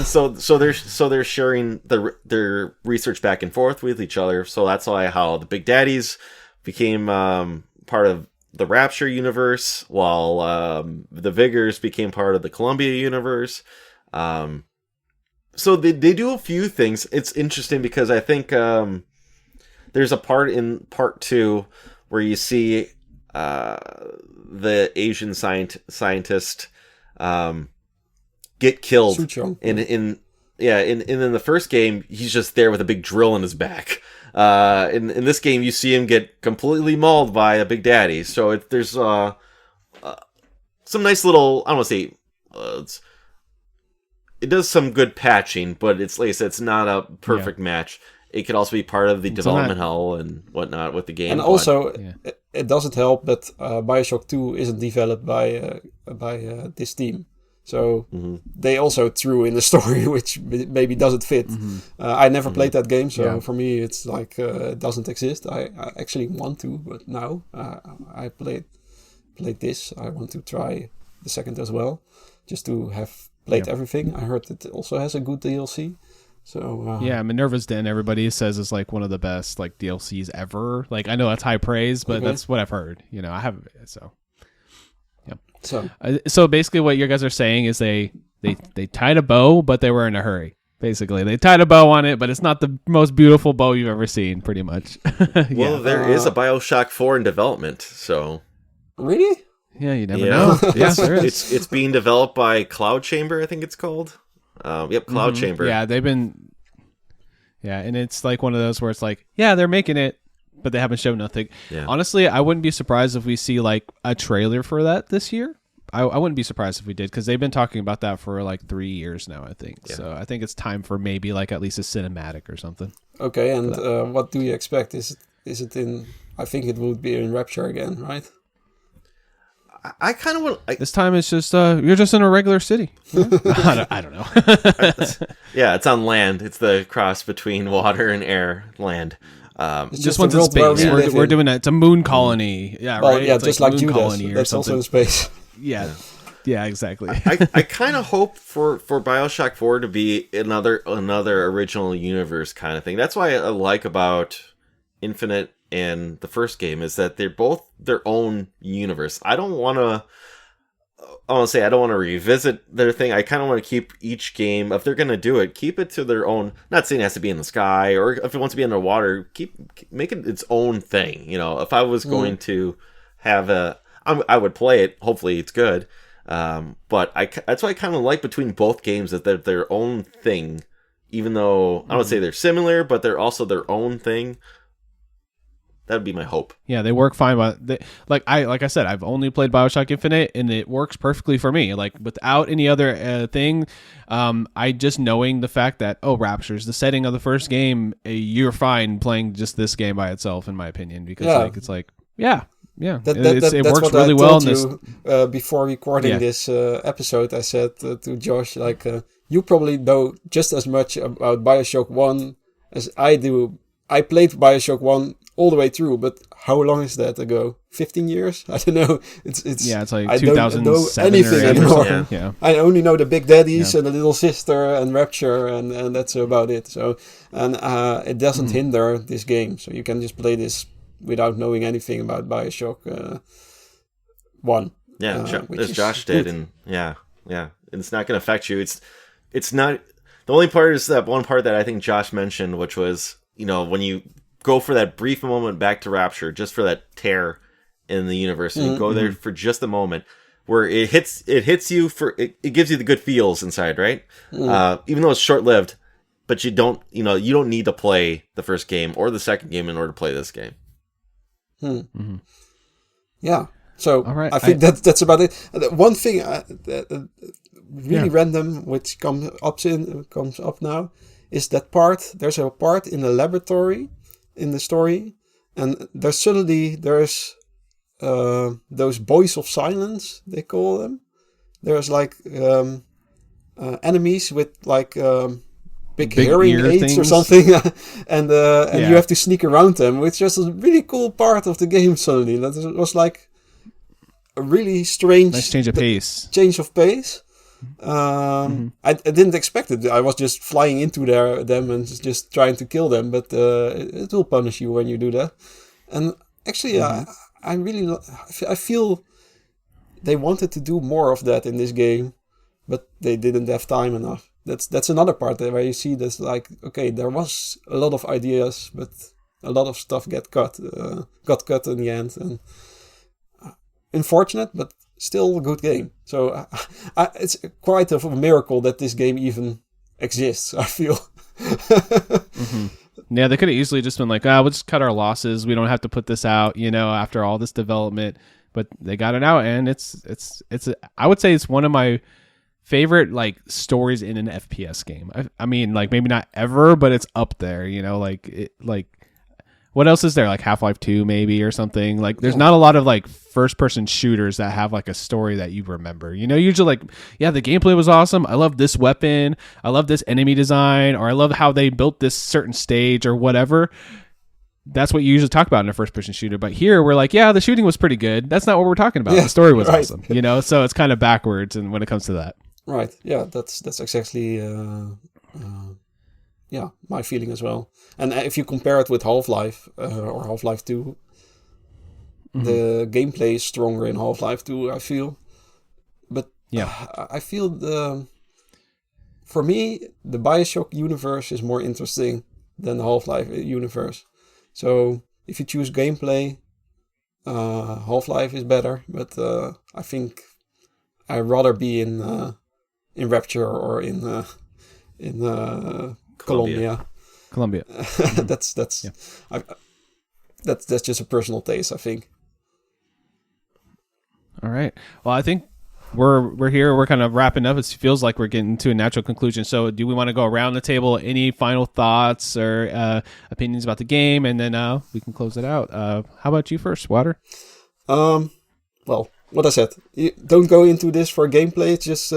So they're sharing their research back and forth with each other. So that's why how the Big Daddies became part of the Rapture universe, while the Vigors became part of the Columbia universe. So they do a few things. It's interesting because I think there's a part in part 2 where you see the Asian scientist get killed. In the first game, he's just there with a big drill in his back. In this game, you see him get completely mauled by a Big Daddy. So there's some nice little, I don't want to say, it does some good patching, but it's like I said, it's not a perfect match. It could also be part of the development hell and whatnot with the game. And also, it doesn't help that Bioshock 2 isn't developed by this team. So they also threw in the story, which maybe doesn't fit. I never played that game, so for me it's like it doesn't exist. I actually want to, but now I played this. I want to try the second as well, just to have played everything. I heard it also has a good DLC. So Minerva's Den, everybody says is like one of the best like DLCs ever. Like I know that's high praise, but that's what I've heard. I haven't so. So basically what you guys are saying is they tied a bow, but they were in a hurry. Basically, they tied a bow on it, but it's not the most beautiful bow you've ever seen, pretty much. Well, there is a Bioshock 4 in development, so... Really? Yeah, you never know. Yes, there is. It's being developed by Cloud Chamber, I think it's called. Cloud Chamber. Yeah, they've been... Yeah, and it's like one of those where it's like, they're making it, but they haven't shown nothing. Yeah. Honestly, I wouldn't be surprised if we see like a trailer for that this year. I wouldn't be surprised if we did, because they've been talking about that for like 3 years now, I think. Yeah. So I think it's time for maybe like at least a cinematic or something. Okay, and what do you expect? Is it in? I think it would be in Rapture again, right? I kind of want. This time it's just you're just in a regular city. I don't know. It's on land. It's the cross between water and air, land. Just one's in space. We're doing that. It's a moon colony. Yeah, well, right. Yeah, it's just like Judas. That's also in space. Yeah, exactly. I kind of hope for Bioshock 4 to be another original universe kind of thing. That's why I like about Infinite and the first game is that they're both their own universe. I don't want to revisit their thing. I kind of want to keep each game, if they're going to do it, keep it to their own. Not saying it has to be in the sky, or if it wants to be underwater, make it its own thing. If I was going to have I would play it. Hopefully it's good. But that's why I kind of like between both games that they're their own thing, even though I don't say they're similar, but they're also their own thing. That'd be my hope. Yeah, they work fine. But like I said, I've only played Bioshock Infinite, and it works perfectly for me. Like without any other thing, I just knowing the fact that Rapture's the setting of the first game, you're fine playing just this game by itself, in my opinion, because it works really well. Before recording this episode, I said to Josh, you probably know just as much about Bioshock 1 as I do. I played Bioshock 1 all the way through, but how long is that ago? 15 years? I don't know. It's like I don't know 2007 anything or 8 or anymore. something. Yeah. I only know the Big Daddies and the Little Sister and Rapture, and that's about it. So, and it doesn't hinder this game. So you can just play this without knowing anything about Bioshock 1. Yeah, as Josh did, and yeah, it's not going to affect you. It's not. The only part is that one part that I think Josh mentioned, which was, when you go for that brief moment back to Rapture, just for that tear in the universe, and you go there for just a moment, where it hits you it gives you the good feels inside, right? Even though it's short lived, but you don't need to play the first game or the second game in order to play this game. Yeah. So right, I think that's about it. One thing really random, which comes up now, is that part. There's a part in the laboratory in the story, and there's those boys of silence, they call them. There's like enemies with like big hearing ear aids things or something, and you have to sneak around them, which was a really cool part of the game. Suddenly, that was like a really strange nice change of pace. I didn't expect it. I was just flying into them and just trying to kill them, but it will punish you when you do that. And actually, I feel they wanted to do more of that in this game, but they didn't have time enough. That's another part where you see this, like, okay, there was a lot of ideas, but a lot of stuff got cut in the end, and unfortunate, but still a good game. So it's quite a miracle that this game even exists, I feel. Yeah, they could have easily just been like, we'll just cut our losses. We don't have to put this out, after all this development. But they got it out, and I would say it's one of my favorite like stories in an FPS game. I mean, like maybe not ever, but it's up there. What else is there? Like Half-Life 2 maybe or something. Like there's not a lot of like first-person shooters that have like a story that you remember. Usually like, yeah, the gameplay was awesome. I love this weapon. I love this enemy design, or I love how they built this certain stage or whatever. That's what you usually talk about in a first-person shooter. But here we're like, yeah, the shooting was pretty good. That's not what we're talking about. The story was awesome. So it's kind of backwards, and when it comes to that. Right. Yeah, that's exactly my feeling as well. And if you compare it with Half-Life or Half-Life 2, the gameplay is stronger in Half-Life 2, I feel. But I feel for me, the Bioshock universe is more interesting than the Half-Life universe. So if you choose gameplay, Half-Life is better. But I think I'd rather be in Rapture or in Columbia. That's just a personal taste, I think. All right. Well, I think we're here. We're kind of wrapping up. It feels like we're getting to a natural conclusion. So, do we want to go around the table? Any final thoughts or opinions about the game, and then we can close it out. How about you first, Wouter? Well, what I said. You don't go into this for gameplay. It's just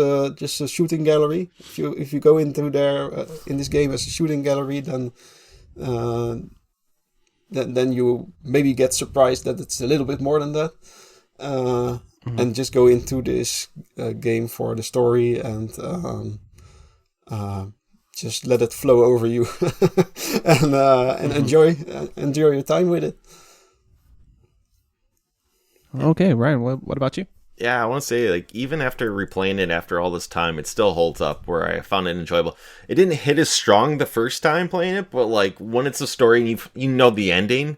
a shooting gallery. If you go into there in this game as a shooting gallery, then you maybe get surprised that it's a little bit more than that. And just go into this game for the story and just let it flow over you and enjoy your time with it. Okay, Ryan, what about you? Yeah, I want to say, like, even after replaying it after all this time, it still holds up where I found it enjoyable. It didn't hit as strong the first time playing it, but, like, when it's a story and you know the ending,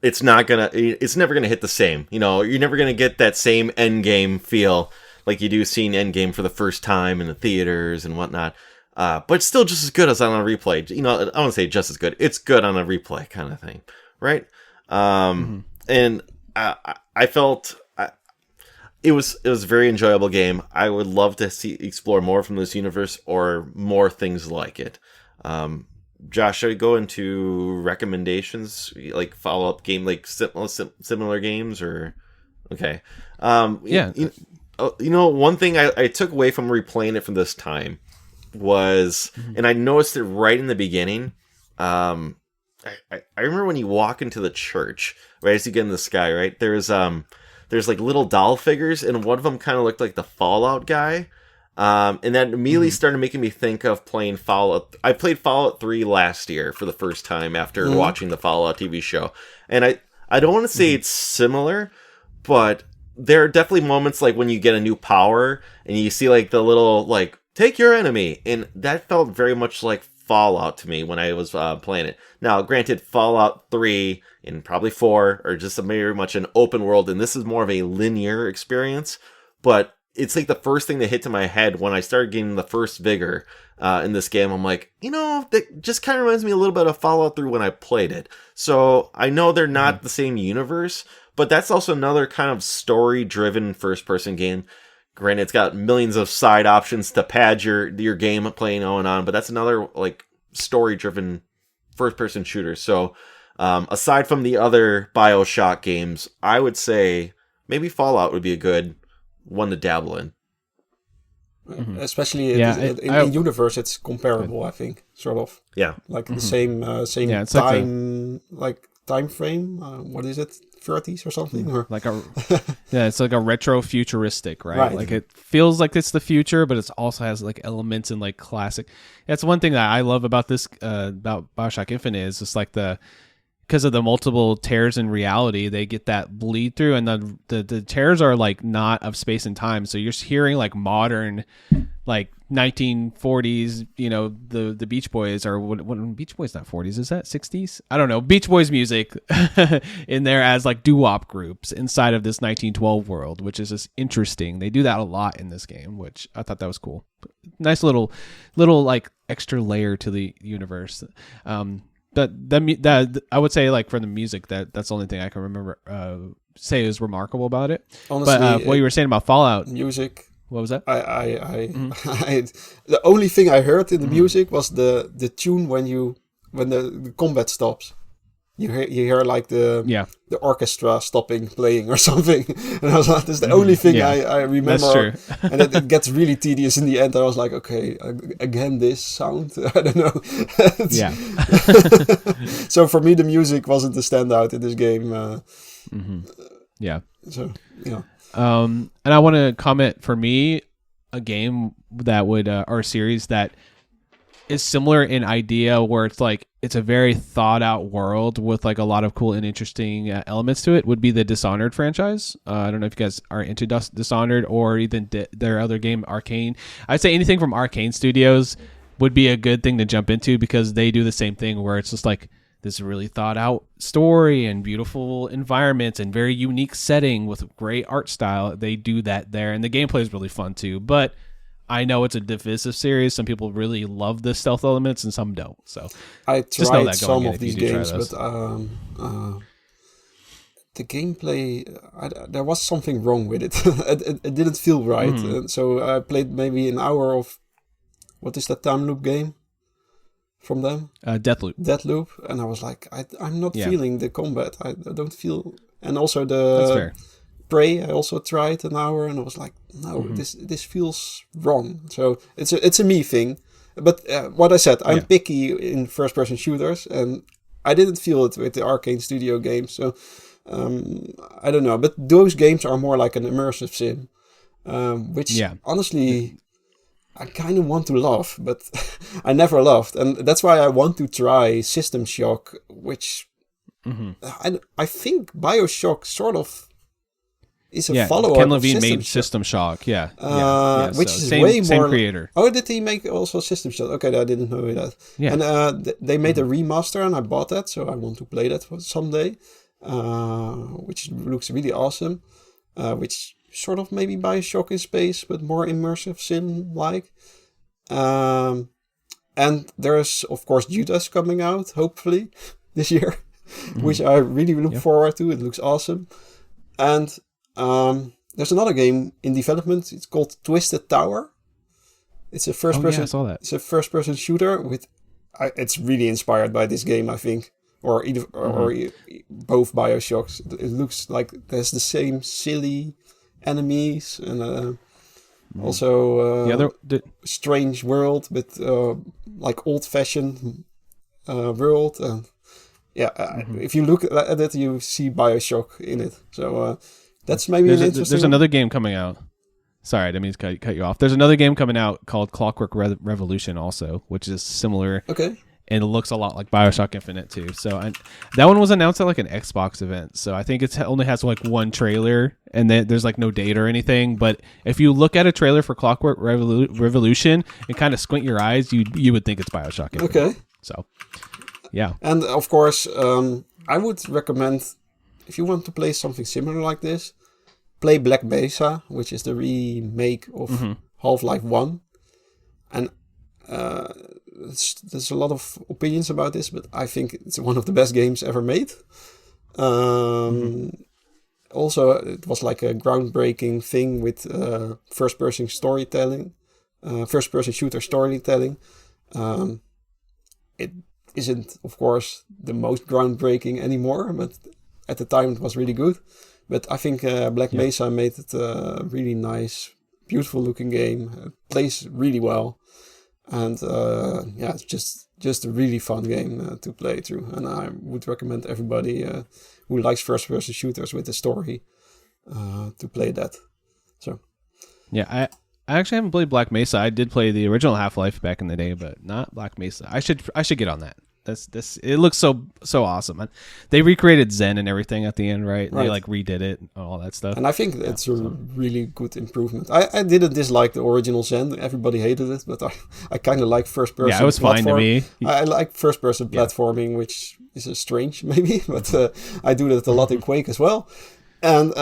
it's never gonna hit the same. You're never gonna get that same end game feel like you do seeing end game for the first time in the theaters and whatnot. But it's still just as good as on a replay. I won't say just as good. It's good on a replay kind of thing, right? And I felt it was a very enjoyable game. I would love to explore more from this universe or more things like it. Josh, should I go into recommendations, like follow-up game, like similar games, or okay? Yeah. One thing I took away from replaying it from this time was, and I noticed it right in the beginning. I remember when you walk into the church, right, as you get in the sky, right, there's like little doll figures, and one of them kind of looked like the Fallout guy. And that immediately started making me think of playing Fallout. I played Fallout 3 last year for the first time after watching the Fallout TV show. And I don't want to say it's similar, but there are definitely moments like when you get a new power and you see like the little, like, take your enemy. And that felt very much like Fallout to me when I was playing it. Now, granted, Fallout 3 and probably 4 are just very much an open world, and this is more of a linear experience. But it's like the first thing that hit to my head when I started getting the first vigor in this game. I'm like, that just kind of reminds me a little bit of Fallout 3 when I played it. So I know they're not the same universe, but that's also another kind of story-driven first-person game. Granted, it's got millions of side options to pad your game playing on, but that's another like story-driven first-person shooter. So aside from the other Bioshock games, I would say maybe Fallout would be a good one to dabble in. Especially in universe, it's comparable, I think, sort of. Yeah. Like the same it's time, like time frame. What is it? 30s or something? Or? Like it's like a retro futuristic, right? Like it feels like it's the future, but it also has like elements in like classic. That's one thing that I love about this, about Bioshock Infinite, is just like because of the multiple tears in reality, they get that bleed through, and the tears are like not of space and time. So you're hearing like modern, like 1940s, the Beach Boys, or what Beach Boys, not 40s, is that 60s? I don't know. Beach Boys music in there as like doo-wop groups inside of this 1912 world, which is just interesting. They do that a lot in this game, which I thought that was cool. Nice little like extra layer to the universe. But that I would say, like, for the music, that's the only thing I can remember say is remarkable about it. Honestly, but what you were saying about Fallout music, what was that? The only thing I heard in the music was the tune when the combat stops. You hear like the orchestra stopping playing or something, and I was like, "That's the only thing I remember." That's true. And it gets really tedious in the end. I was like, "Okay, again this sound." I don't know. Yeah. So for me, the music wasn't the standout in this game. Yeah. So yeah. And I want to comment, for me, a game that would or a series that is similar in idea, where it's like it's a very thought out world with like a lot of cool and interesting elements to it, would be the Dishonored franchise. I don't know if you guys are into Dishonored, or even their other game, Arcane. I'd say anything from Arcane Studios would be a good thing to jump into, because they do the same thing where it's just like this really thought out story and beautiful environments and very unique setting with great art style. They do that there, and the gameplay is really fun too. But I know it's a divisive series. Some people really love the stealth elements and some don't. So I tried some of these games, but the gameplay, there was something wrong with it. It didn't feel right. So I played maybe an hour of, what is that time loop game from them? Deathloop. And I was like, I'm not feeling the combat. I don't feel... And also That's fair. Prey, I also tried an hour, and I was like, no, this feels wrong. So it's a me thing. But what I said, I'm picky in first-person shooters, and I didn't feel it with the Arcane Studio games. So I don't know. But those games are more like an immersive sim, which honestly, I kind of want to love, but I never loved. And that's why I want to try System Shock, which I think Bioshock sort of is a follower. Ken Levine made System Shock, which is same, way more. Same creator. Oh, did he make also System Shock? Okay, I didn't know that. Yeah. And they made a remaster, and I bought that, so I want to play that for someday, which looks really awesome. Which sort of maybe Bioshock in space, but more immersive sim-like. And there's, of course, Judas coming out, hopefully, this year, which I really look forward to. It looks awesome. And there's another game in development. It's called Twisted Tower. It's a first-person. I saw that. It's a first-person shooter with. It's really inspired by this game, I think, or both Bioshocks. It looks like there's the same silly enemies, and also strange world, but like old-fashioned world. if you look at it, you see Bioshock in it. So that's maybe an interesting. There's another game coming out. Sorry, I didn't mean to cut you off. There's another game coming out called Clockwork Revolution also, which is similar. Okay. And it looks a lot like Bioshock Infinite too. So that one was announced at like an Xbox event. So I think it only has like one trailer, and there's like no date or anything. But if you look at a trailer for Clockwork Revolution and kind of squint your eyes, you would think it's Bioshock Infinite. Okay. So, yeah. And of course, I would recommend, if you want to play something similar like this, play Black Mesa, which is the remake of Half-Life 1. And there's a lot of opinions about this, but I think it's one of the best games ever made. Also, it was like a groundbreaking thing with first-person storytelling, first-person shooter storytelling. It isn't, of course, the most groundbreaking anymore, but at the time it was really good. But I think Black Mesa made it a really nice, beautiful-looking game. It plays really well. And it's just a really fun game to play through. And I would recommend everybody who likes first-person shooters with a story to play that. So, yeah, I actually haven't played Black Mesa. I did play the original Half-Life back in the day, but not Black Mesa. I should get on that. It looks so awesome. And they recreated Zen and everything at the end, right? They like redid it and all that stuff. And I think it's a really good improvement. I didn't dislike the original Zen. Everybody hated it, but I kind of like first person. Yeah, it was fine to me. I like first person platforming, which is strange maybe, but I do that a lot in Quake as well. And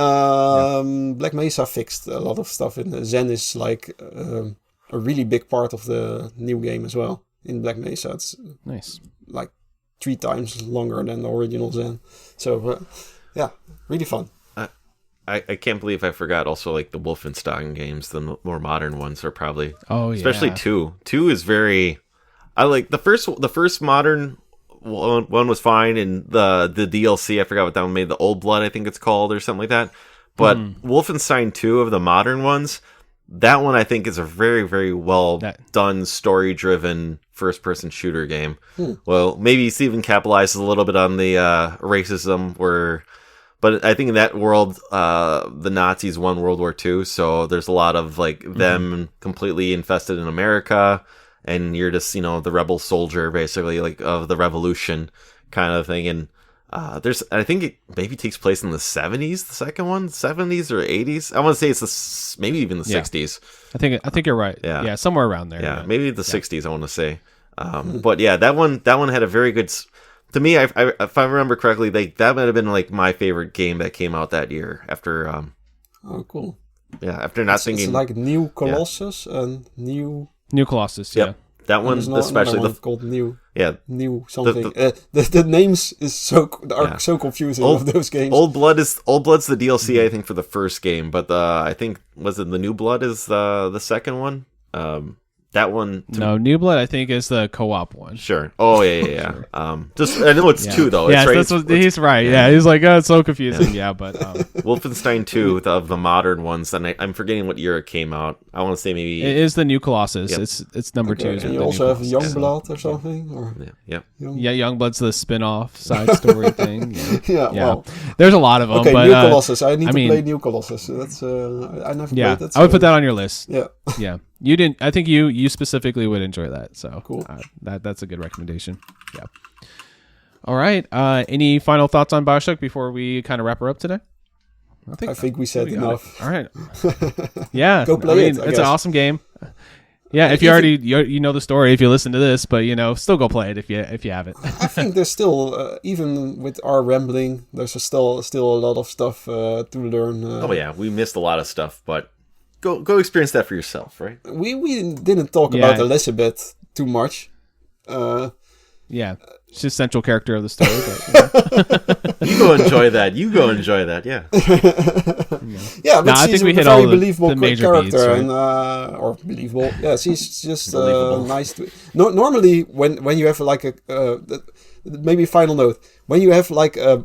Black Mesa fixed a lot of stuff in the Zen is like a really big part of the new game as well. In Black Mesa, it's nice, like 3 times longer than the original Zen. So, really fun. I can't believe I forgot also like the Wolfenstein games. The more modern ones are probably especially 2. 2 is very. I like the first modern one was fine, and the DLC I forgot what that one made. The Old Blood I think it's called or something like that. But Wolfenstein 2 of the modern ones. That one I think is a very, very well done, story-driven first-person shooter game. Well, maybe Steven capitalizes a little bit on the racism, but I think in that world, the Nazis won World War II, so there's a lot of like them completely infested in America, and you're just the rebel soldier basically, like of the revolution kind of thing, and. I think it maybe takes place in the 70s, the second one, 70s or 80s. I want to say it's maybe even the 60s. I think you're right. Yeah, somewhere around there. Yeah, maybe the 60s. I want to say, but yeah, that one had a very good. To me, if I remember correctly, that might have been like my favorite game that came out that year. After oh, cool. Yeah, after not thinking, it's like New Colossus and New Colossus. Yeah. That one, especially called New. Yeah, New something. The names is so confusing of those games. Old Blood's the DLC I think for the first game, but I think was it the New Blood is the second one. That one. New Blood I think is the co-op one. Sure. Oh yeah. Sure. Just I know it's 2 though. Yeah, that's what he's right. Yeah, he's like, oh, it's so confusing. Yeah, but Wolfenstein 2 of the modern ones, and I'm forgetting what year it came out. I want to say maybe it is the New Colossus. Yep. It's number 2. And you also have Youngblood or something, or Youngblood's the spin-off side story thing. Yeah. Well, there's a lot of them. Okay, but, New Colossus. I need to play New Colossus. That's I never played that. I would put that on your list. Yeah. You didn't. I think you specifically would enjoy that. So cool. That's a good recommendation. Yeah. All right. Any final thoughts on Bioshock before we kind of wrap her up today? I think we said enough. All right. Yeah. Go play it. It's an awesome game. Yeah. If you already you know the story, if you listen to this, but still go play it if you haven't. I think there's still even with our rambling, there's still a lot of stuff to learn. Oh yeah, we missed a lot of stuff, but. Go experience that for yourself, right? We didn't talk about Elizabeth too much. Yeah, she's a central character of the story. But, You go enjoy that. Yeah. Yeah, but I she's think we a hit very all believable the major character, beats, right? and or believable. Yeah, she's just nice. Normally, when you have like maybe final note, when you have like a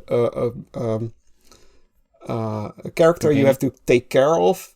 character you have to take care of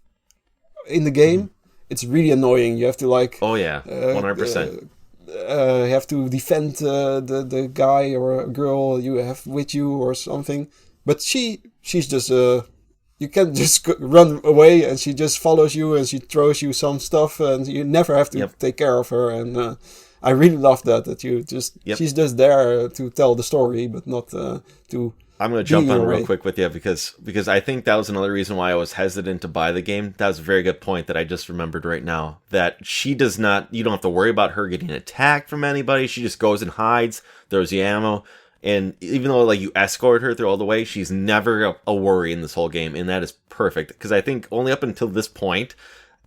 in the game, it's really annoying. You have to like 100%. have to defend the guy or girl you have with you or something. But she's just you can just run away and she just follows you and she throws you some stuff and you never have to take care of her. And I really love that you just she's just there to tell the story, but not to. I'm going to jump on real quick with you because I think that was another reason why I was hesitant to buy the game. That was a very good point that I just remembered right now. That she does not, you don't have to worry about her getting attacked from anybody. She just goes and hides, throws the ammo. And even though like you escort her through all the way, she's never a worry in this whole game. And that is perfect. Because I think only up until this point,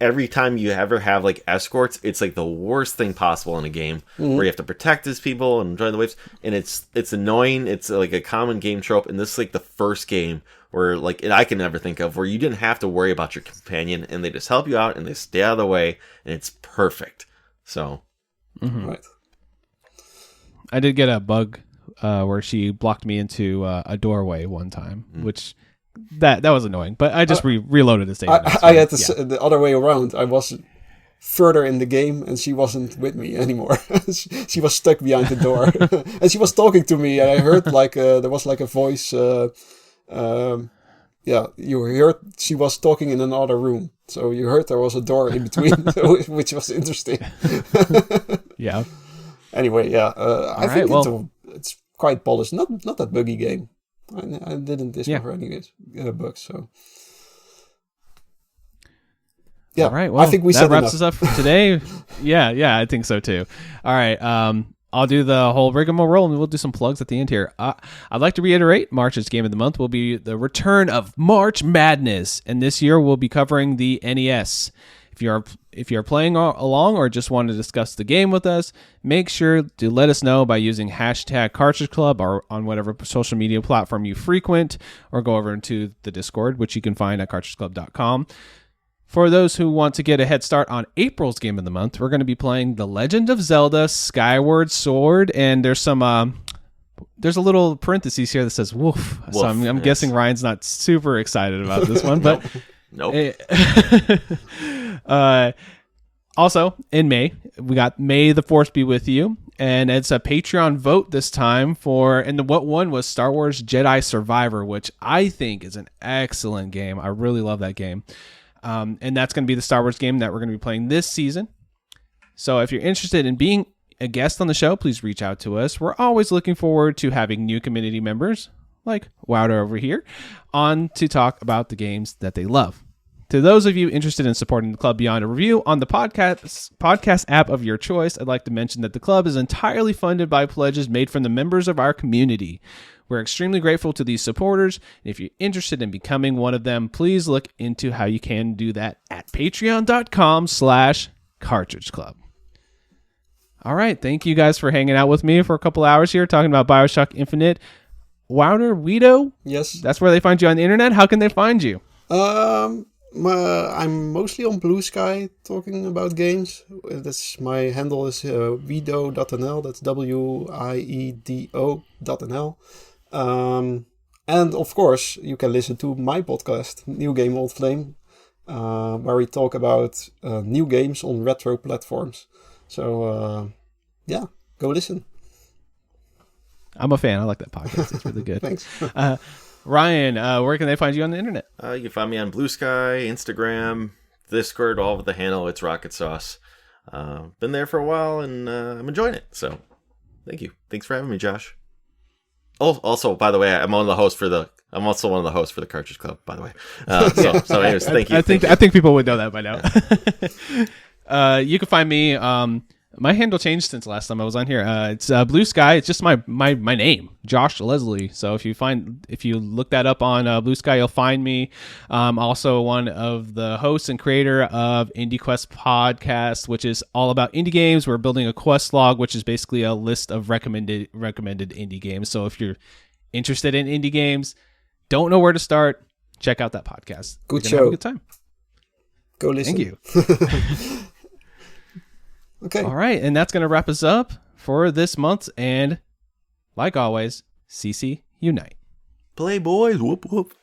every time you ever have like escorts, it's like the worst thing possible in a game where you have to protect these people and join the waves, and it's annoying. It's like a common game trope, and this is like the first game where like I can never think of where you didn't have to worry about your companion and they just help you out and they stay out of the way, and it's perfect. So, right. I did get a bug where she blocked me into a doorway one time, which. That was annoying, but I just reloaded the save. I had the other way around. I was further in the game, and she wasn't with me anymore. She was stuck behind the door, and she was talking to me. And I heard like there was like a voice. You heard she was talking in another room, so you heard there was a door in between, which was interesting. Yeah. Anyway, I think it's quite polished. Not that buggy game. I didn't discover any bugs, so all right. Well, I think that wraps us up for today. yeah, I think so too. All right, I'll do the whole rigmarole and we'll do some plugs at the end here. I'd like to reiterate, March's game of the month will be the return of March Madness, and this year we'll be covering the NES. If you're playing along or just want to discuss the game with us, make sure to let us know by using hashtag Cartridge Club or on whatever social media platform you frequent, or go over into the Discord, which you can find at cartridgeclub.com. For those who want to get a head start on April's game of the month, we're going to be playing The Legend of Zelda Skyward Sword, and there's a little parentheses here that says woof. So I'm guessing Ryan's not super excited about this one, but Nope. Also, in May, we got May the Force Be With You, and it's a Patreon vote this time what won was Star Wars Jedi Survivor, which I think is an excellent game. I really love that game. And that's going to be the Star Wars game that we're going to be playing this season. So if you're interested in being a guest on the show, please reach out to us. We're always looking forward to having new community members, like Wouter over here, on to talk about the games that they love. To those of you interested in supporting the club beyond a review on the podcast app of your choice, I'd like to mention that the club is entirely funded by pledges made from the members of our community. We're extremely grateful to these supporters, and if you're interested in becoming one of them, please look into how you can do that at patreon.com/Cartridge Club. All right, thank you guys for hanging out with me for a couple hours here talking about Bioshock Infinite. Wouter, Wiedo? Yes. That's where they find you on the internet. How can they find you? I'm mostly on Bluesky talking about games. My handle is Wiedo.nl. That's Wiedo.nl. And of course, you can listen to my podcast, New Game Old Flame, where we talk about new games on retro platforms. So, go listen. I'm a fan. I like that podcast. It's really good. Thanks. Ryan, where can they find you on the internet? You can find me on Bluesky, Instagram, Discord, all with the handle ItsRocketSauce. Been there for a while, and I'm enjoying it. So, thank you. Thanks for having me, Josh. Oh, also, by the way, I'm also one of the hosts for the Cartridge Club. By the way, so anyways, thank you. I think people would know that by now. You can find me. My handle changed since last time I was on here. It's Bluesky. It's just my name, Josh Leslie. So if you look that up on Bluesky, you'll find me. I'm also one of the hosts and creator of IndieQuest Podcast, which is all about indie games. We're building a quest log, which is basically a list of recommended indie games. So if you're interested in indie games, don't know where to start, check out that podcast. Good show. Have a good time. Go listen. Thank you. Okay. All right, and that's going to wrap us up for this month. And like always, CC Unite. Play boys. Whoop whoop.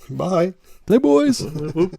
Bye. Play boys. Whoop, whoop.